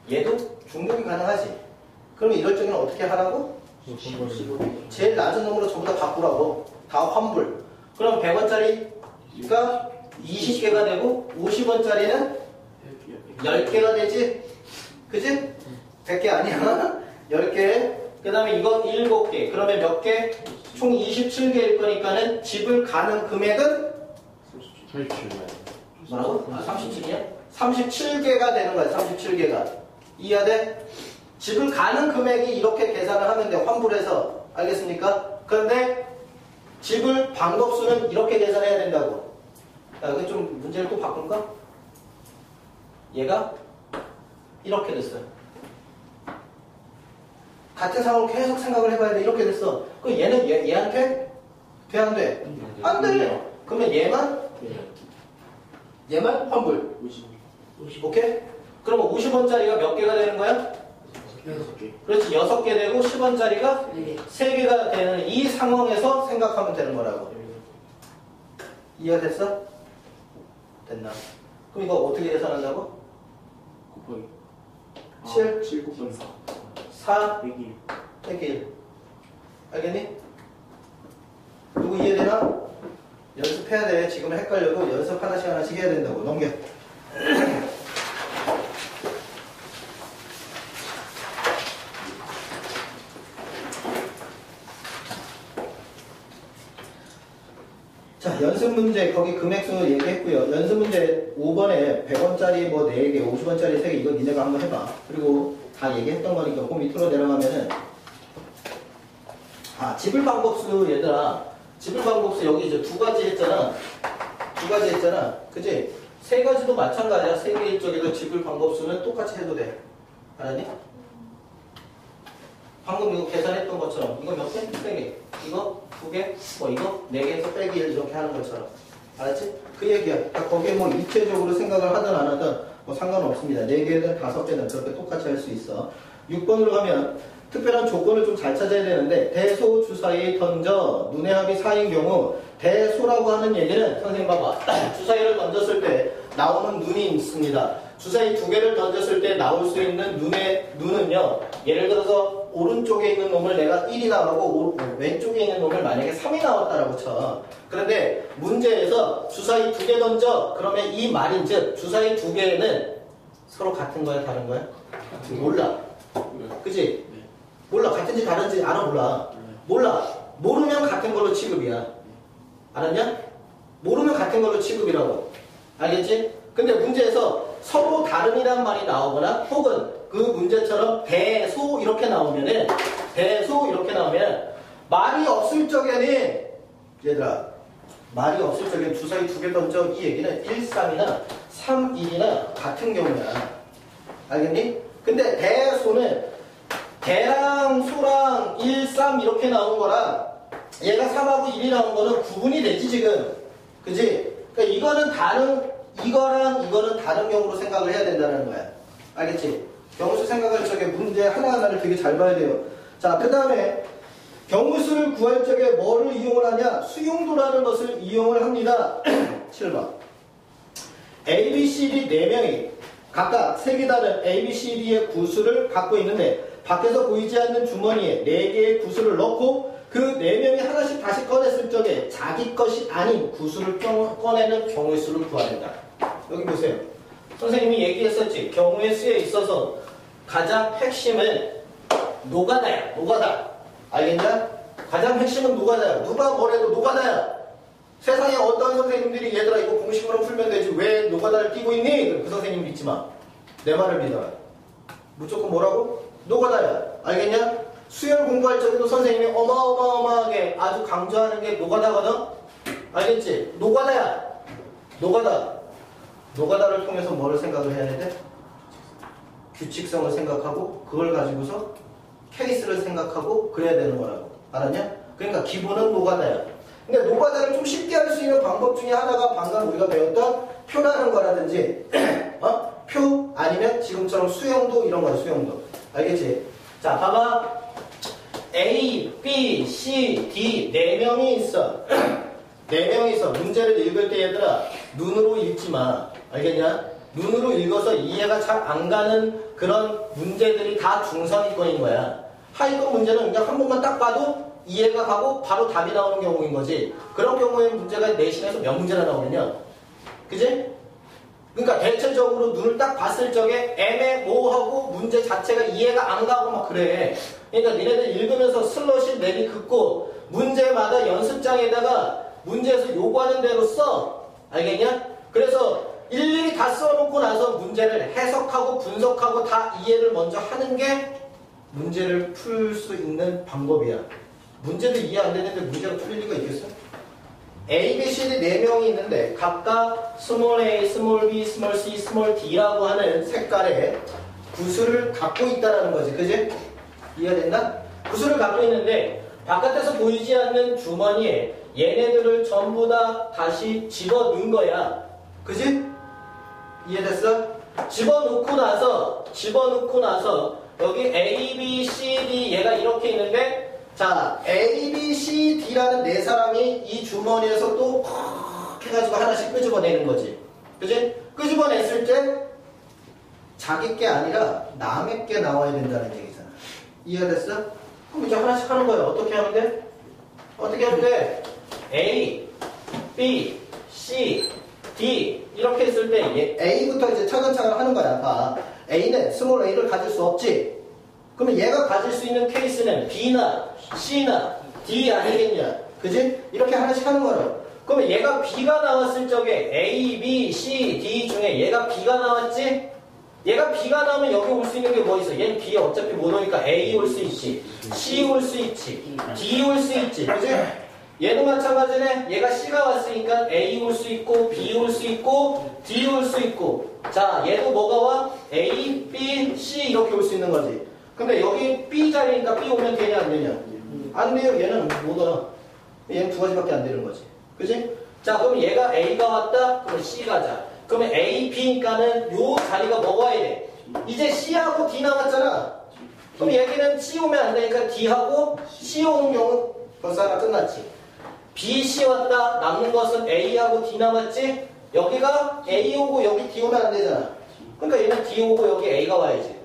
얘도 중복이 가능하지. 그러면 이럴 적에는 어떻게 하라고? 제일 낮은 놈으로 전부 다 바꾸라고. 다 환불. 그럼 100원짜리가 20개가 되고 50원짜리는 10개가 되지? 그지? 100개 아니야? 10개. 그 다음에 이거 7개. 그러면 몇 개? 총 27개일 거니까는 지불 가능 금액은? 37만. 뭐라고? 37이야? 37개가 되는 거야. 37개가. 이해돼? 지불 가능 금액이 이렇게 계산을 하면 돼. 환불해서. 알겠습니까? 그런데 지불 방법수는 이렇게 계산해야 된다고. 야, 이거 좀 문제를 또 바꿀까? 얘가 이렇게 됐어요. 같은 상황을 계속 생각을 해봐야 돼. 이렇게 됐어. 그럼 얘는 얘한테 돼? 안 돼? 안 돼. 그러면 얘만 환불. 50. 오케이? 그러면 50원짜리가 몇 개가 되는 거야? 6개. 그렇지. 6개 되고 10원짜리가 네. 3개가 되는 이 상황에서 생각하면 되는 거라고. 이해가 됐어? 됐나? 그럼 이거 어떻게 계산한다고? 곱하기 7? 7 곱하기 4? 100이 101. 알겠니? 누구 이해되나? 연습해야 돼. 지금 헷갈려도 연습 하나씩 하나씩 해야 된다고. 넘겨. 자, 연습 문제 거기 금액수 얘기했고요. 연습 문제 5번에 100원짜리 뭐 4개, 50원짜리 3개 이거 니네가 한번 해봐. 그리고 다 얘기했던 거니까 그 밑으로 내려가면은 지불 방법수 얘들아. 지불 방법수 여기 이제 2가지 했잖아. 2가지 했잖아. 그치? 3가지도 마찬가지야. 3개일 적에도 지불 방법수는 똑같이 해도 돼. 알았니? 방금 이거 계산했던 것처럼 이거 몇 개? 3개. 이거 2개, 뭐 이거 4개에서 빼기 1 이렇게 하는 것처럼. 알았지? 그 얘기야. 그러니까 거기에 뭐 입체적으로 생각을 하든 안 하든 뭐 상관없습니다. 4개든 5개든 그렇게 똑같이 할 수 있어. 6번으로 가면 특별한 조건을 좀 잘 찾아야 되는데 대소 주사위 던져 눈의 합이 4인 경우 대소라고 하는 얘기는 선생님 봐봐. 주사위를 던졌을 때 나오는 눈이 있습니다. 주사위 2개를 던졌을 때 나올 수 있는 눈은요. 예를 들어서 오른쪽에 있는 놈을 내가 1이 나오고 왼쪽에 있는 놈을 만약에 3이 나왔다라고 쳐. 그런데 문제에서 주사위 2개 던져. 그러면 이 말인즉 주사위 2개는 서로 같은 거야 다른 거야? 몰라. 그치? 몰라. 같은지 다른지 알아 몰라. 몰라. 모르면 같은 걸로 취급이야. 알았냐? 모르면 같은 걸로 취급이라고. 알겠지? 근데 문제에서 서로 다름이란 말이 나오거나 혹은 그 문제처럼 대소 이렇게 나오면 말이 없을 적에는 얘들아 말이 없을 적에 주사위 2개 던져 이 얘기는 1, 3이나 3, 1이나 같은 경우야. 알겠니? 근데 대소는 대랑 소랑 1, 3 이렇게 나온 거랑 얘가 3하고 1이 나온 거는 구분이 되지 지금. 그지? 그러니까 이거는 다른 경우로 생각을 해야 된다는 거야. 알겠지? 경우수 생각할 적에 문제 하나하나를 되게 잘 봐야 돼요. 자, 그 다음에 경우수를 구할 적에 뭐를 이용을 하냐? 수용도라는 것을 이용을 합니다. 7번. A, B, C, D 4명이 각각 3개 다른 A, B, C, D의 구수를 갖고 있는데 밖에서 보이지 않는 주머니에 4개의 구수를 넣고 그 4명이 하나씩 다시 꺼냈을 적에 자기 것이 아닌 구수를 꺼내는 경우의 수를 구하는다. 여기 보세요. 선생님이 얘기했었지. 경우의 수에 있어서 가장 핵심은 노가다야. 노가다. 알겠냐? 가장 핵심은 노가다야. 누가 뭐래도 노가다야. 세상에 어떤 선생님들이 얘들아 이거 공식으로 풀면 되지 왜 노가다를 띄고 있니? 그 선생님 믿지 마. 내 말을 믿어라. 무조건 뭐라고? 노가다야. 알겠냐? 수열 공부할 적에도 선생님이 어마어마하게 아주 강조하는 게 노가다거든? 알겠지? 노가다야. 노가다. 노가다를 통해서 뭐를 생각을 해야 돼? 규칙성을 생각하고 그걸 가지고서 케이스를 생각하고 그래야 되는 거라고. 알았냐? 그러니까 기본은 노가다야. 근데 노가다를 좀 쉽게 할 수 있는 방법 중에 하나가 방금 우리가 배웠던 표라는 거라든지 표 아니면 지금처럼 수형도 이런 거야. 수형도. 알겠지? 자 봐봐. A, B, C, D 4명이 있어. 4명이 있어. 문제를 읽을 때 얘들아 눈으로 읽지 마. 알겠냐? 눈으로 읽어서 이해가 잘 안 가는 그런 문제들이 다 중상위권인 거야. 하위권 문제는 그냥 한 번만 딱 봐도 이해가 가고 바로 답이 나오는 경우인 거지. 그런 경우에 문제가 내신에서 몇 문제나 나오느냐. 그지? 그러니까 대체적으로 눈을 딱 봤을 적에 애매모호하고 문제 자체가 이해가 안 가고 막 그래. 그러니까 니네들 읽으면서 슬러시 내리 긋고 문제마다 연습장에다가 문제에서 요구하는 대로 써. 알겠냐? 그래서 일일이 다 써놓고 나서 문제를 해석하고 분석하고 다 이해를 먼저 하는 게 문제를 풀 수 있는 방법이야. 문제도 이해 안 되는데 문제가 풀릴 리가 있겠어? A, B, C, D 4명이 있는데 각각 스몰 a, 스몰 b, 스몰 c, 스몰 d라고 하는 색깔의 구슬을 갖고 있다는 거지. 그지? 이해된다? 구슬을 갖고 있는데 바깥에서 보이지 않는 주머니에 얘네들을 전부 다 다시 집어넣은 거야. 그지? 이해됐어? 집어넣고 나서 여기 A, B, C, D 얘가 이렇게 있는데 자, A, B, C, D라는 4사람이 이 주머니에서 또 해가지고 하나씩 끄집어내는 거지. 그지? 끄집어냈을 때 자기 게 아니라 남의 게 나와야 된다는 얘기잖아. 이해가 됐어? 그럼 이제 하나씩 하는 거야. 어떻게 하면 돼? 어떻게 하면 돼? A, B, C, D 이렇게 했을 때 A부터 이제 차근차근 하는 거야. 봐. A는 스몰 a를 가질 수 없지. 그러면 얘가 가질 수 있는 케이스는 B나 C나 D 아니겠냐? 그지? 이렇게 하나씩 하는 거라. 그러면 얘가 B가 나왔을 적에 A, B, C, D 중에 얘가 B가 나왔지? 얘가 B가 나오면 여기 올 수 있는 게 뭐 있어? 얘는 B에 어차피 못 오니까 A 올 수 있지, C 올 수 있지, D 올 수 있지. 그지? 얘도 마찬가지네. 얘가 C가 왔으니까 A 올 수 있고 B 올 수 있고 D 올 수 있고. 자, 얘도 뭐가 와? A, B, C 이렇게 올 수 있는 거지. 근데 여기 B 자리니까 B 오면 되냐 안 되냐? 안 돼요. 얘는 못 와. 얘는 2가지밖에 안 되는 거지. 그지? 자, 그럼 얘가 A가 왔다? 그럼 C 가자. 그러면 A, B니까는 요 자리가 먹어야 돼. 이제 C하고 D 나왔잖아. 그럼 얘기는 C 오면 안 되니까 D하고 C 오는 경우 벌써 하나 끝났지. B, C 왔다. 남는 것은 A하고 D 남았지? 여기가 A 오고 여기 D 오면 안 되잖아. 그러니까 얘는 D 오고 여기 A가 와야지.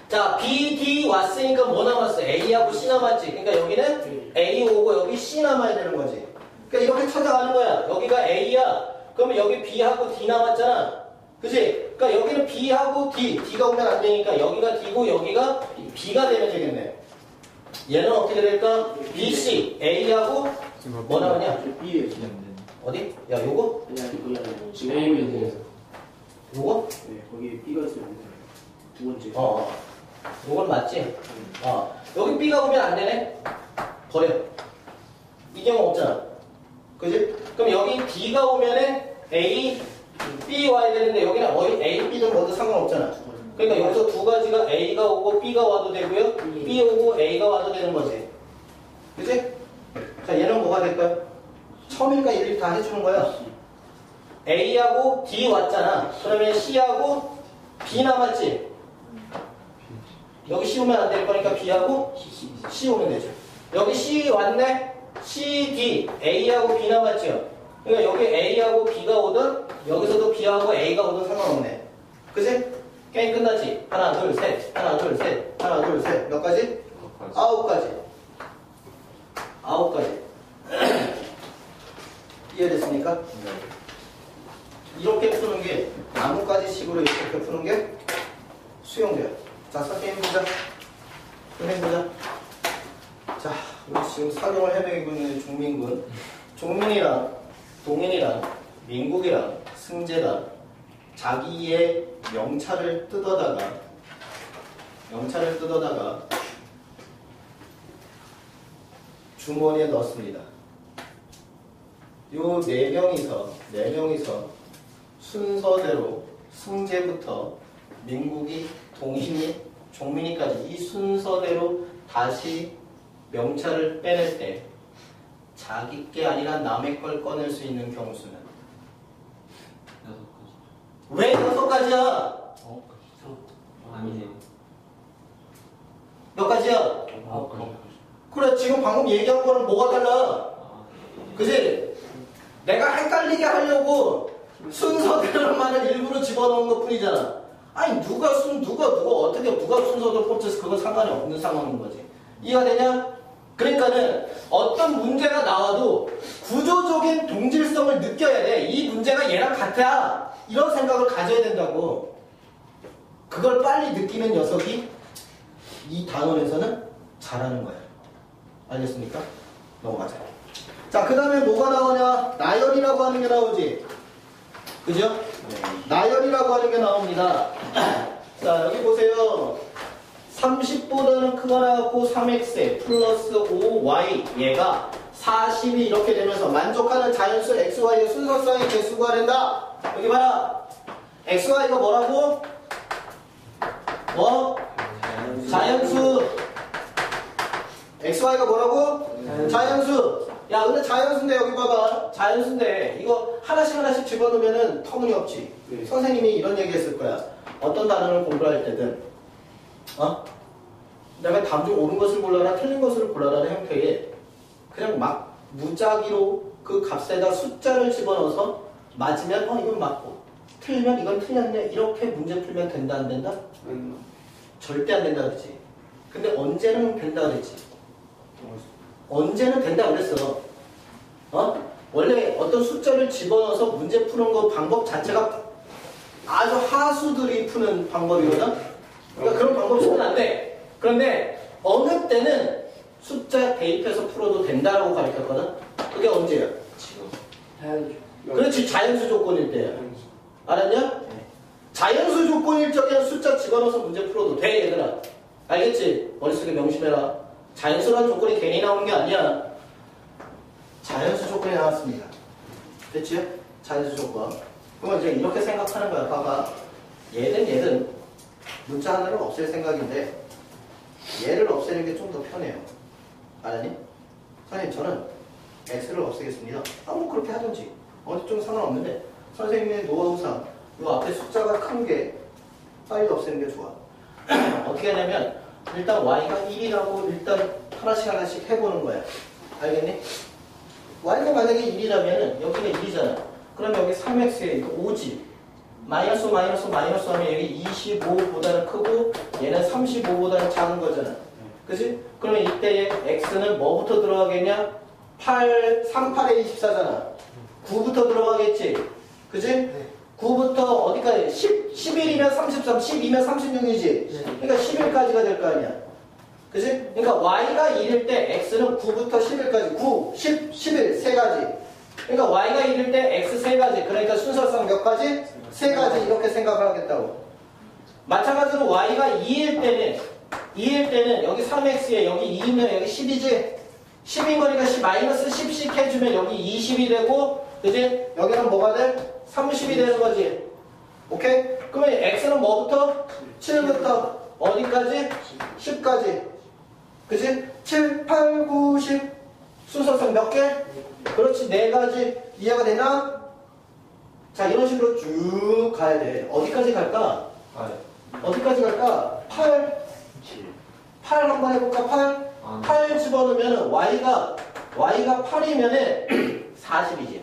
자, B, D 왔으니까 뭐 남았어? A하고 C 남았지. 그러니까 여기는 A 오고 여기 C 남아야 되는 거지. 그러니까 이렇게 찾아가는 거야. 여기가 A야. 그러면 여기 B하고 D 남았잖아. 그치? 그러니까 여기는 B하고 D. D가 오면 안 되니까 여기가 D고 여기가 B가 되면 되겠네. 얘는 어떻게 될까? B, C. A하고 뭐 나오냐? B에 그냥 어디? 야, 요거? 아니 그게 아니고 지금 A에 대해서 요거? 네 거기 B가 있어요. 두 번째. 요건 맞지? 여기 B가 오면 안 되네? 버려. 이 경우 없잖아. 그지? 그럼 여기 D가 오면은 A, B 와야 되는데 여기는 A, B든 뭐든 상관없잖아. 그러니까 여기서 2가지가 A가 오고 B가 와도 되고요. B 오고 A가 와도 되는 거지. 그지? 자, 얘는 뭐가 될까요? 처음이니까 일일이 다 해주는 거야. A하고 D 왔잖아. 그러면 C하고 B 남았지? 여기 C 오면 안 될 거니까 B하고 C 오면 되죠. 여기 C 왔네? C, D, A하고 B 남았죠? 그러니까 여기 A하고 B가 오든 여기서도 B하고 A가 오든 상관없네. 그치? 게임 끝났지? 하나, 둘, 셋. 하나, 둘, 셋. 하나, 둘, 셋. 몇 가지? 9가지. 9가지. 이해됐습니까? 이렇게 푸는 게 나뭇가지 식으로 이렇게 푸는 게 수용돼요. 자, 싹게 해보자. 좀 해보자. 자, 우리 지금 사경을 헤매고 있는 종민군. 종민이랑 동인이랑 민국이랑 승재가 자기의 명찰을 뜯어다가 주머니에 넣었습니다. 요 네 명이서 순서대로 승재부터 민국이, 동인이, 종민이까지 이 순서대로 다시 명찰을 빼낼 때 자기 게 아니라 남의 걸 꺼낼 수 있는 경우수는 6가지. 왜 6가지야? 아니네. 몇 가지야? 9가지. 그래, 지금 방금 얘기한 거는 뭐가 달라? 그지? 내가 헷갈리게 하려고 순서대로만을 일부러 집어넣은 것 뿐이잖아. 아니, 누가 순서대로 뽑혔어? 그건 상관이 없는 상황인 거지. 이해가 되냐? 그러니까는 어떤 문제가 나와도 구조적인 동질성을 느껴야 돼. 이 문제가 얘랑 같아. 이런 생각을 가져야 된다고. 그걸 빨리 느끼는 녀석이 이 단원에서는 잘하는 거야. 알겠습니까? 넘어가자. 자, 그 다음에 뭐가 나오냐? 나열이라고 하는 게 나오지. 그죠? 네. 나열이라고 하는 게 나옵니다. 자, 여기 보세요. 30보다는 크거나 같고 3x 플러스 5y 얘가 40이 이렇게 되면서 만족하는 자연수 xy의 순서상의 개수가 된다. 여기 봐라. xy가 뭐라고? 뭐? 자연수. xy가 뭐라고? 자연수. 야, 근데 자연수인데 여기 봐봐. 자연수인데 이거 하나씩 집어넣으면은 터무니없지. 네. 선생님이 이런 얘기 했을 거야. 어떤 단어를 공부할 때든 내가 답 중 옳은 것을 골라라 틀린 것을 골라라는 형태의 그냥 막 무작위로 그 값에다 숫자를 집어넣어서 맞으면 이건 맞고 틀리면 이건 틀렸네 이렇게 문제 풀면 된다 안 된다? 절대 안 된다 그랬지. 근데 언제는 된다 그랬지. 언제는 된다 그랬어. 원래 어떤 숫자를 집어넣어서 문제 푸는 거 방법 자체가 아주 하수들이 푸는 방법이거든. 그러니까 그런 방법 쓰면 안 돼. 그런데 어느 때는 숫자 대입해서 풀어도 된다라고 가르쳤거든. 그게 언제야? 지금. 그렇지, 자연수 조건일 때야. 알았냐? 네. 자연수 조건일 적에 숫자 집어넣어서 문제 풀어도 돼, 얘들아. 알겠지? 머릿속에 명심해라. 자연수라는 조건이 괜히 나오는 게 아니야. 자연수 조건이 나왔습니다. 됐지? 자연수 조건. 그러면 이제 이렇게 생각하는 거야. 봐봐. 얘든 문자 하나를 없앨 생각인데 얘를 없애는 게 좀 더 편해요. 알았니? 선생님, 저는 x를 없애겠습니다. 뭐 그렇게 하든지. 어디 좀 상관없는데 선생님의 노하우상 이 앞에 숫자가 큰 게 빨리 없애는 게 좋아. 어떻게 하냐면 일단 y가 1이라고 일단 하나씩 해보는 거야. 알겠니? y가 만약에 1이라면 여기가 1이잖아. 그럼 여기 3x에 이거 5지. 마이너스 하면 여기 25보다는 크고 얘는 35보다는 작은 거잖아. 그치? 그러면 이때의 x는 뭐부터 들어가겠냐? 3, 8에 24잖아. 9부터 들어가겠지? 그치? 9부터 어디까지? 11이면 33, 12면 36이지? 그러니까 11까지가 될 거 아니야. 그치? 그러니까 y가 1일 때 x는 9부터 11까지 9, 10, 11 세 가지. 그러니까 y가 1일 때 x 세 가지. 그러니까 순서상 몇 가지? 세 가지 이렇게 생각을 하겠다고. 마찬가지로 y가 2일 때는 여기 3x에 여기 2면 여기 10이지? 10인 거니까 마이너스 10씩 해주면 여기 20이 되고, 그지? 여기는 뭐가 돼? 30이 되는 거지. 오케이? 그러면 x는 뭐부터? 7부터 어디까지? 10까지. 그지? 7, 8, 9, 10. 순서상 몇 개? 그렇지, 네 가지. 이해가 되나? 자, 이런 식으로 쭉 가야 돼. 어디까지 갈까? 어디까지 갈까? 8 한번 해볼까? 8 집어넣으면 y가 8이면은 40이지.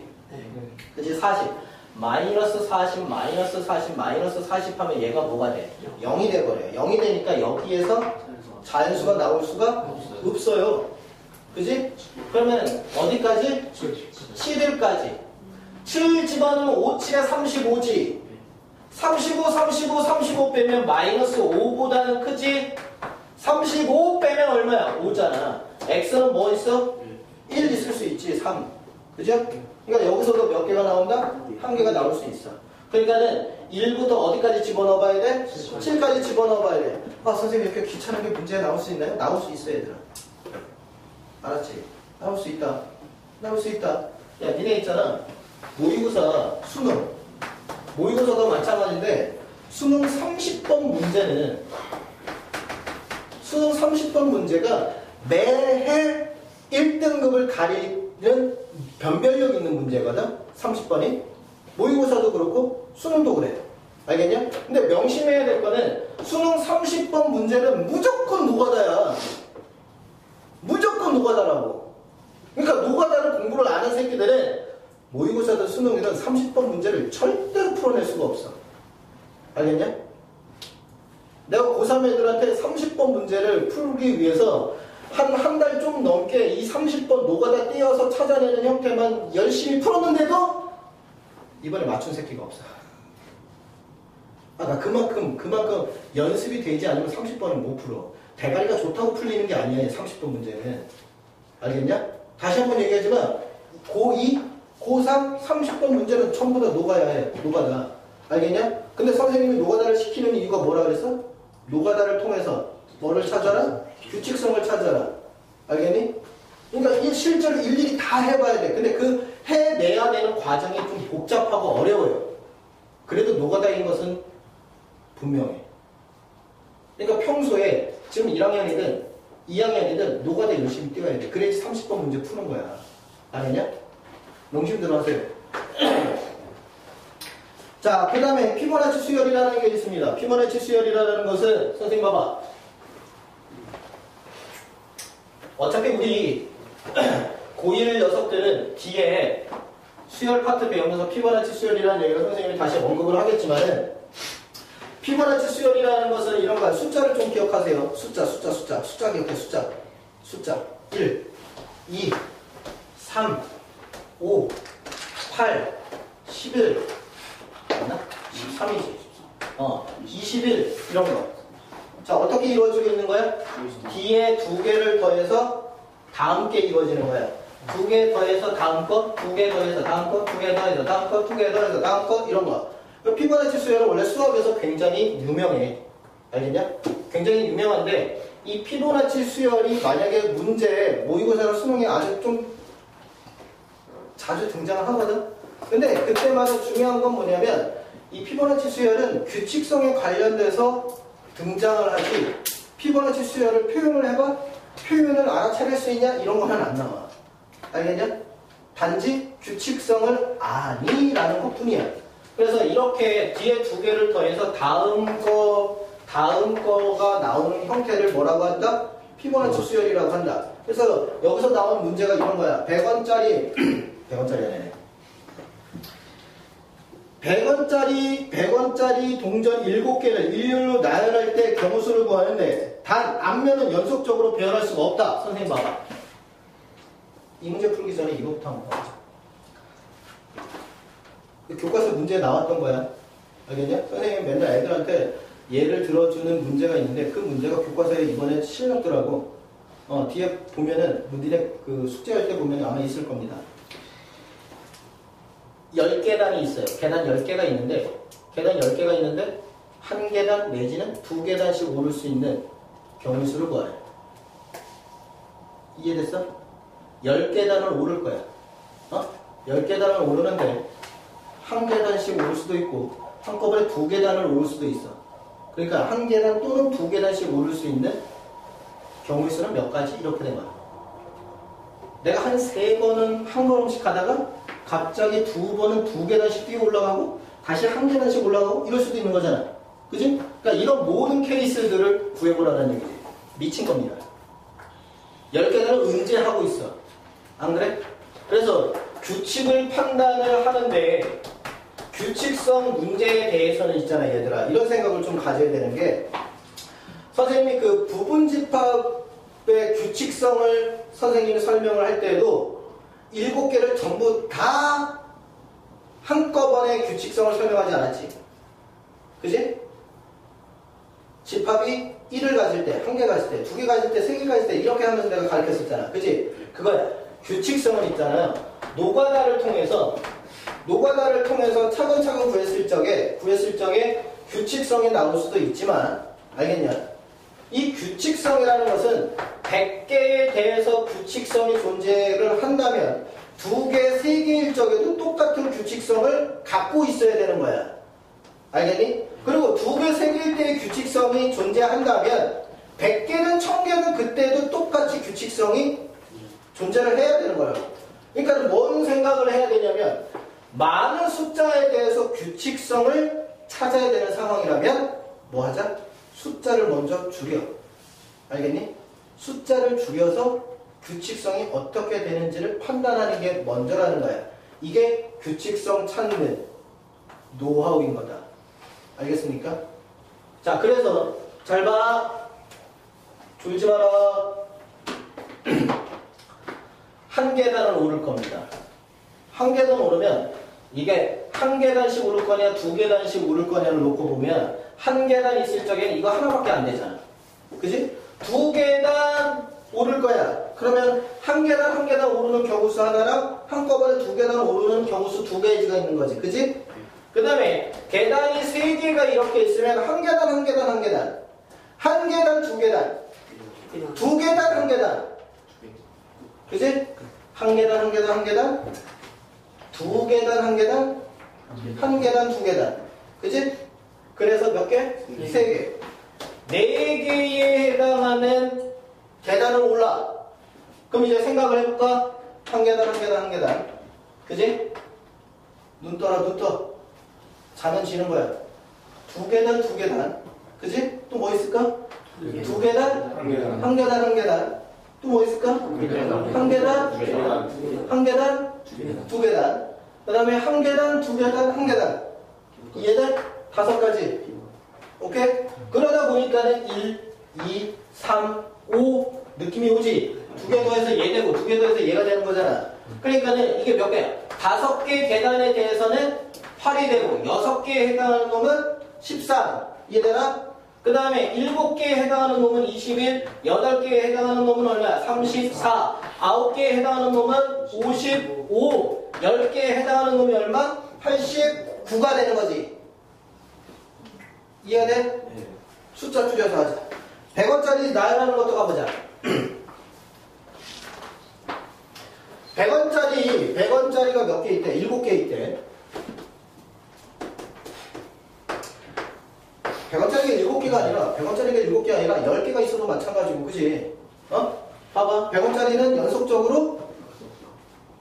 그치? 40. 마이너스 40 하면 얘가 뭐가 돼? 0이 돼버려요. 0이 되니까 여기에서 자연수가 나올 수가 없어요. 그지? 그러면 어디까지? 7일까지. 7 집어넣으면 5, 7에 35지. 35 빼면 마이너스 5보다는 크지? 35 빼면 얼마야? 5잖아. x는 뭐 있어? 1 있을 수 있지. 3. 그죠? 그러니까 여기서도 몇 개가 나온다? 한 개가 나올 수 있어. 그러니까는 1부터 어디까지 집어넣어 봐야 돼? 7까지 집어넣어 봐야 돼. 아, 선생님 이렇게 귀찮은 게 문제에 나올 수 있나요? 나올 수 있어, 얘들아. 알았지? 나올 수 있다. 나올 수 있다. 야, 니네 있잖아. 모의고사, 수능. 모의고사도 마찬가지인데, 수능 30번 문제는, 수능 30번 문제가 매해 1등급을 가리는 변별력 있는 문제거든? 30번이. 모의고사도 그렇고, 수능도 그래. 알겠냐? 근데 명심해야 될 거는, 수능 30번 문제는 무조건 노가다야. 무조건 노가다라고. 그러니까 노가다를 공부를 안 한 새끼들은 모의고사든 수능이든 30번 문제를 절대로 풀어낼 수가 없어. 알겠냐? 내가 고3 애들한테 30번 문제를 풀기 위해서 한 달 좀 넘게 이 30번 노가다 띄어서 찾아내는 형태만 열심히 풀었는데도 이번에 맞춘 새끼가 없어. 아, 나 그만큼 연습이 되지 않으면 30번을 못 풀어. 대가리가 좋다고 풀리는 게 아니야, 30번 문제는. 알겠냐? 다시 한번 얘기하지만 고2, 고3, 30번 문제는 전부 다 녹아야 해. 노가다. 알겠냐? 근데 선생님이 노가다를 시키는 이유가 뭐라 그랬어? 노가다를 통해서 뭐를 찾아라? 규칙성을 찾아라. 알겠니? 그러니까 실제로 일일이 다 해봐야 돼. 근데 그 해내야 되는 과정이 좀 복잡하고 어려워요. 그래도 노가다인 것은 분명해. 그러니까 평소에 지금 1학년이든 2학년이든 노가다 열심히 뛰어야 돼. 그래야지 30번 문제 푸는 거야. 아니냐? 명심 들어가세요. 자, 그 다음에 피보나치 수열이라는 게 있습니다. 피보나치 수열이라는 것은 선생님 봐봐. 어차피 우리 고1 녀석들은 뒤에 수열 파트 배우면서 피보나치 수열이라는 얘기를 선생님이 다시 언급을 하겠지만은 피보나치 수열이라는 것은 이런 거야. 숫자를 좀 기억하세요. 숫자 기억해. 숫자 1, 2, 3, 5, 8, 11 맞나? 13이지 21 이런 거. 자, 어떻게 이루어지고 있는 거야? 뒤에 두 개를 더해서 다음 게 이루어지는 거야. 두 개 더해서 다음 거, 두 개 더해서 다음 거, 두 개 더해서 다음 거, 두 개 더해서 다음 거 이런 거. 피보나치 수열은 원래 수학에서 굉장히 유명해. 알겠냐? 굉장히 유명한데 이 피보나치 수열이 만약에 문제에 모의고사나 수능에 아주 좀 자주 등장을 하거든? 근데 그때마다 중요한 건 뭐냐면 이 피보나치 수열은 규칙성에 관련돼서 등장을 하지 피보나치 수열을 표현을 해봐? 표현을 알아차릴 수 있냐? 이런 거는 안 나와. 알겠냐? 단지 규칙성을 아니라는 것 뿐이야. 그래서 이렇게 뒤에 두 개를 더해서 다음 거가 나오는 형태를 뭐라고 한다? 피보나치 수열이라고 한다. 그래서 여기서 나온 문제가 이런 거야. 100원짜리 100원짜리 동전 7개를 일렬로 나열할 때 경우수를 구하는데 단 앞면은 연속적으로 배열할 수가 없다. 선생님 봐봐. 이 문제 풀기 전에 이거부터 한번 봐보자. 교과서 문제에 나왔던 거야. 알겠냐? 선생님이 맨날 애들한테 예를 들어주는 문제가 있는데 그 문제가 교과서에 이번에 실렸더라고. 뒤에 보면은 니네 그 숙제할 때 보면 아마 있을 겁니다. 10계단이 있어요. 계단 10개가 있는데 계단 10개가 있는데 한 계단 내지는 두 계단씩 오를 수 있는 경우수를 구하래. 이해됐어? 10계단을 오를 거야. 10계단을 오르는데 한 계단씩 오를 수도 있고 한꺼번에 두 계단을 오를 수도 있어. 그러니까 한 계단 또는 두 계단씩 오를 수 있는 경우의 수는 몇 가지? 이렇게 된 거야. 내가 한 3번은 한 걸음씩 하다가 갑자기 2번은 두 계단씩 뛰어 올라가고 다시 한 계단씩 올라가고 이럴 수도 있는 거잖아. 그지? 그러니까 이런 모든 케이스들을 구해보라는 얘기지. 미친 겁니다. 10계단을 은제하고 있어. 안 그래? 그래서 규칙을 판단을 하는데 규칙성 문제에 대해서는 있잖아, 얘들아. 이런 생각을 좀 가져야 되는 게 선생님이 그 부분집합의 규칙성을 선생님이 설명을 할 때에도 7개를 전부 다 한꺼번에 규칙성을 설명하지 않았지. 그지? 집합이 1을 가질 때, 1개 가질 때, 2개 가질 때, 3개 가질 때 이렇게 하면서 내가 가르쳤었잖아. 그지? 그거야. 규칙성은 있잖아요. 노가다를 통해서 차근차근 구했을 적에 규칙성이 나올 수도 있지만, 알겠냐? 이 규칙성이라는 것은 100개에 대해서 규칙성이 존재를 한다면 2개, 3개일 적에도 똑같은 규칙성을 갖고 있어야 되는 거야. 알겠니? 그리고 2개, 3개일 때의 규칙성이 존재한다면 100개는 1000개는 그때도 똑같이 규칙성이 존재를 해야 되는 거라고. 그러니까 뭔 생각을 해야 되냐면 많은 숫자에 대해서 규칙성을 찾아야 되는 상황이라면 뭐 하자? 숫자를 먼저 줄여. 알겠니? 숫자를 줄여서 규칙성이 어떻게 되는지를 판단하는 게 먼저라는 거야. 이게 규칙성 찾는 노하우인 거다. 알겠습니까? 자, 그래서 잘 봐. 졸지 마라. 한 계단을 오를 겁니다. 한 계단 오르면 이게 한 계단씩 오를 거냐 두 계단씩 오를 거냐를 놓고 보면 한 계단 있을 적에는 이거 하나밖에 안 되잖아. 그지? 두 계단 오를 거야. 그러면 한 계단 오르는 경우수 하나랑 한꺼번에 두 계단 오르는 경우수 두 개가 있는 거지. 그지? 그 다음에 계단이 세 개가 이렇게 있으면 한 계단 두 계단 두 계단 한 계단. 그지? 한 계단 두 계단 한 계단 두 계단. 그지? 그래서 몇 개? 세 개. 네 개에 해당하는 계단을 올라. 그럼 이제 생각을 해볼까? 한 계단. 그지? 눈 떠. 자면 지는 거야. 두 계단. 그지? 또 뭐 있을까? 두 계단? 한 계단. 또 뭐 있을까? 한 계단? 두 계단. 그 다음에 한 계단, 두 계단, 한 계단. 이해돼? 5가지. 오케이? 그러다 보니까는 1, 2, 3, 5 느낌이 오지? 두 개 더해서 얘 되고, 두 개 더해서 얘가 되는 거잖아. 그러니까는 이게 몇 개야? 5개 계단에 대해서는 8이 되고, 6개에 해당하는 놈은 13. 이해되나? 그 다음에 7개에 해당하는 놈은 21, 8개에 해당하는 놈은 얼마야? 34, 9개에 해당하는 놈은 55, 10개에 해당하는 놈이 얼마? 89가 되는 거지. 이해돼? 네. 숫자 줄여서 하자. 100원짜리 나열하는 것도 가보자. 100원짜리가 몇 개 있대? 7개 있대. 100원짜리가 7개가 아니라 10개가 있어도 마찬가지고, 그지? 봐봐. 100원짜리는 연속적으로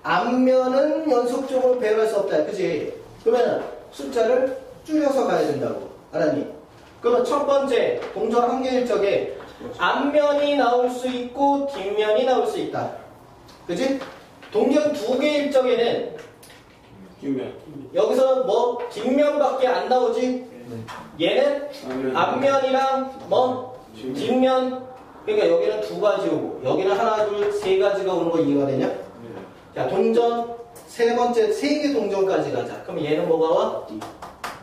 앞면은 연속적으로 배열할 수 없다. 그지? 그러면 숫자를 줄여서 가야 된다고. 알았니? 그러면 첫 번째 동전 한 개일 적에 앞면이 나올 수 있고 뒷면이 나올 수 있다. 그지? 동전 2개일 적에는 여기서 뭐 뒷면밖에 안 나오지? 얘는 앞면이랑 뭐 뒷면. 그러니까 여기는 2가지 오고 여기는 하나, 둘, 3가지가 오는 거 이해가 되냐? 자, 동전 세 번째 3개 동전까지 가자. 그럼 얘는 뭐가 와?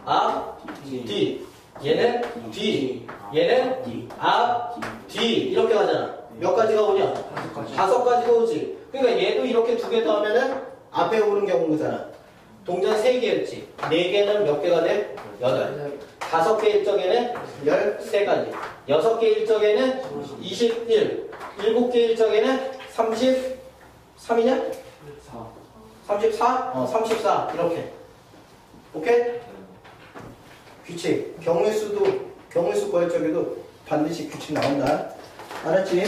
앞, 뒤. 얘는 뒤. 얘는 앞, 뒤. 이렇게 가잖아. 몇 가지가 오냐? 5가지가 오지. 그러니까 얘도 이렇게 2개 더하면은 앞에 오는 경우잖아. 동전 3개였지. 4개는 몇 개가 돼? 8. 5개일 적에는 13가지. 6개일 적에는 21. 7개일 적에는 33이냐? 34? 34. 이렇게. 오케이? 규칙. 경우의 수 구할 적에도 반드시 규칙 나온다. 알았지?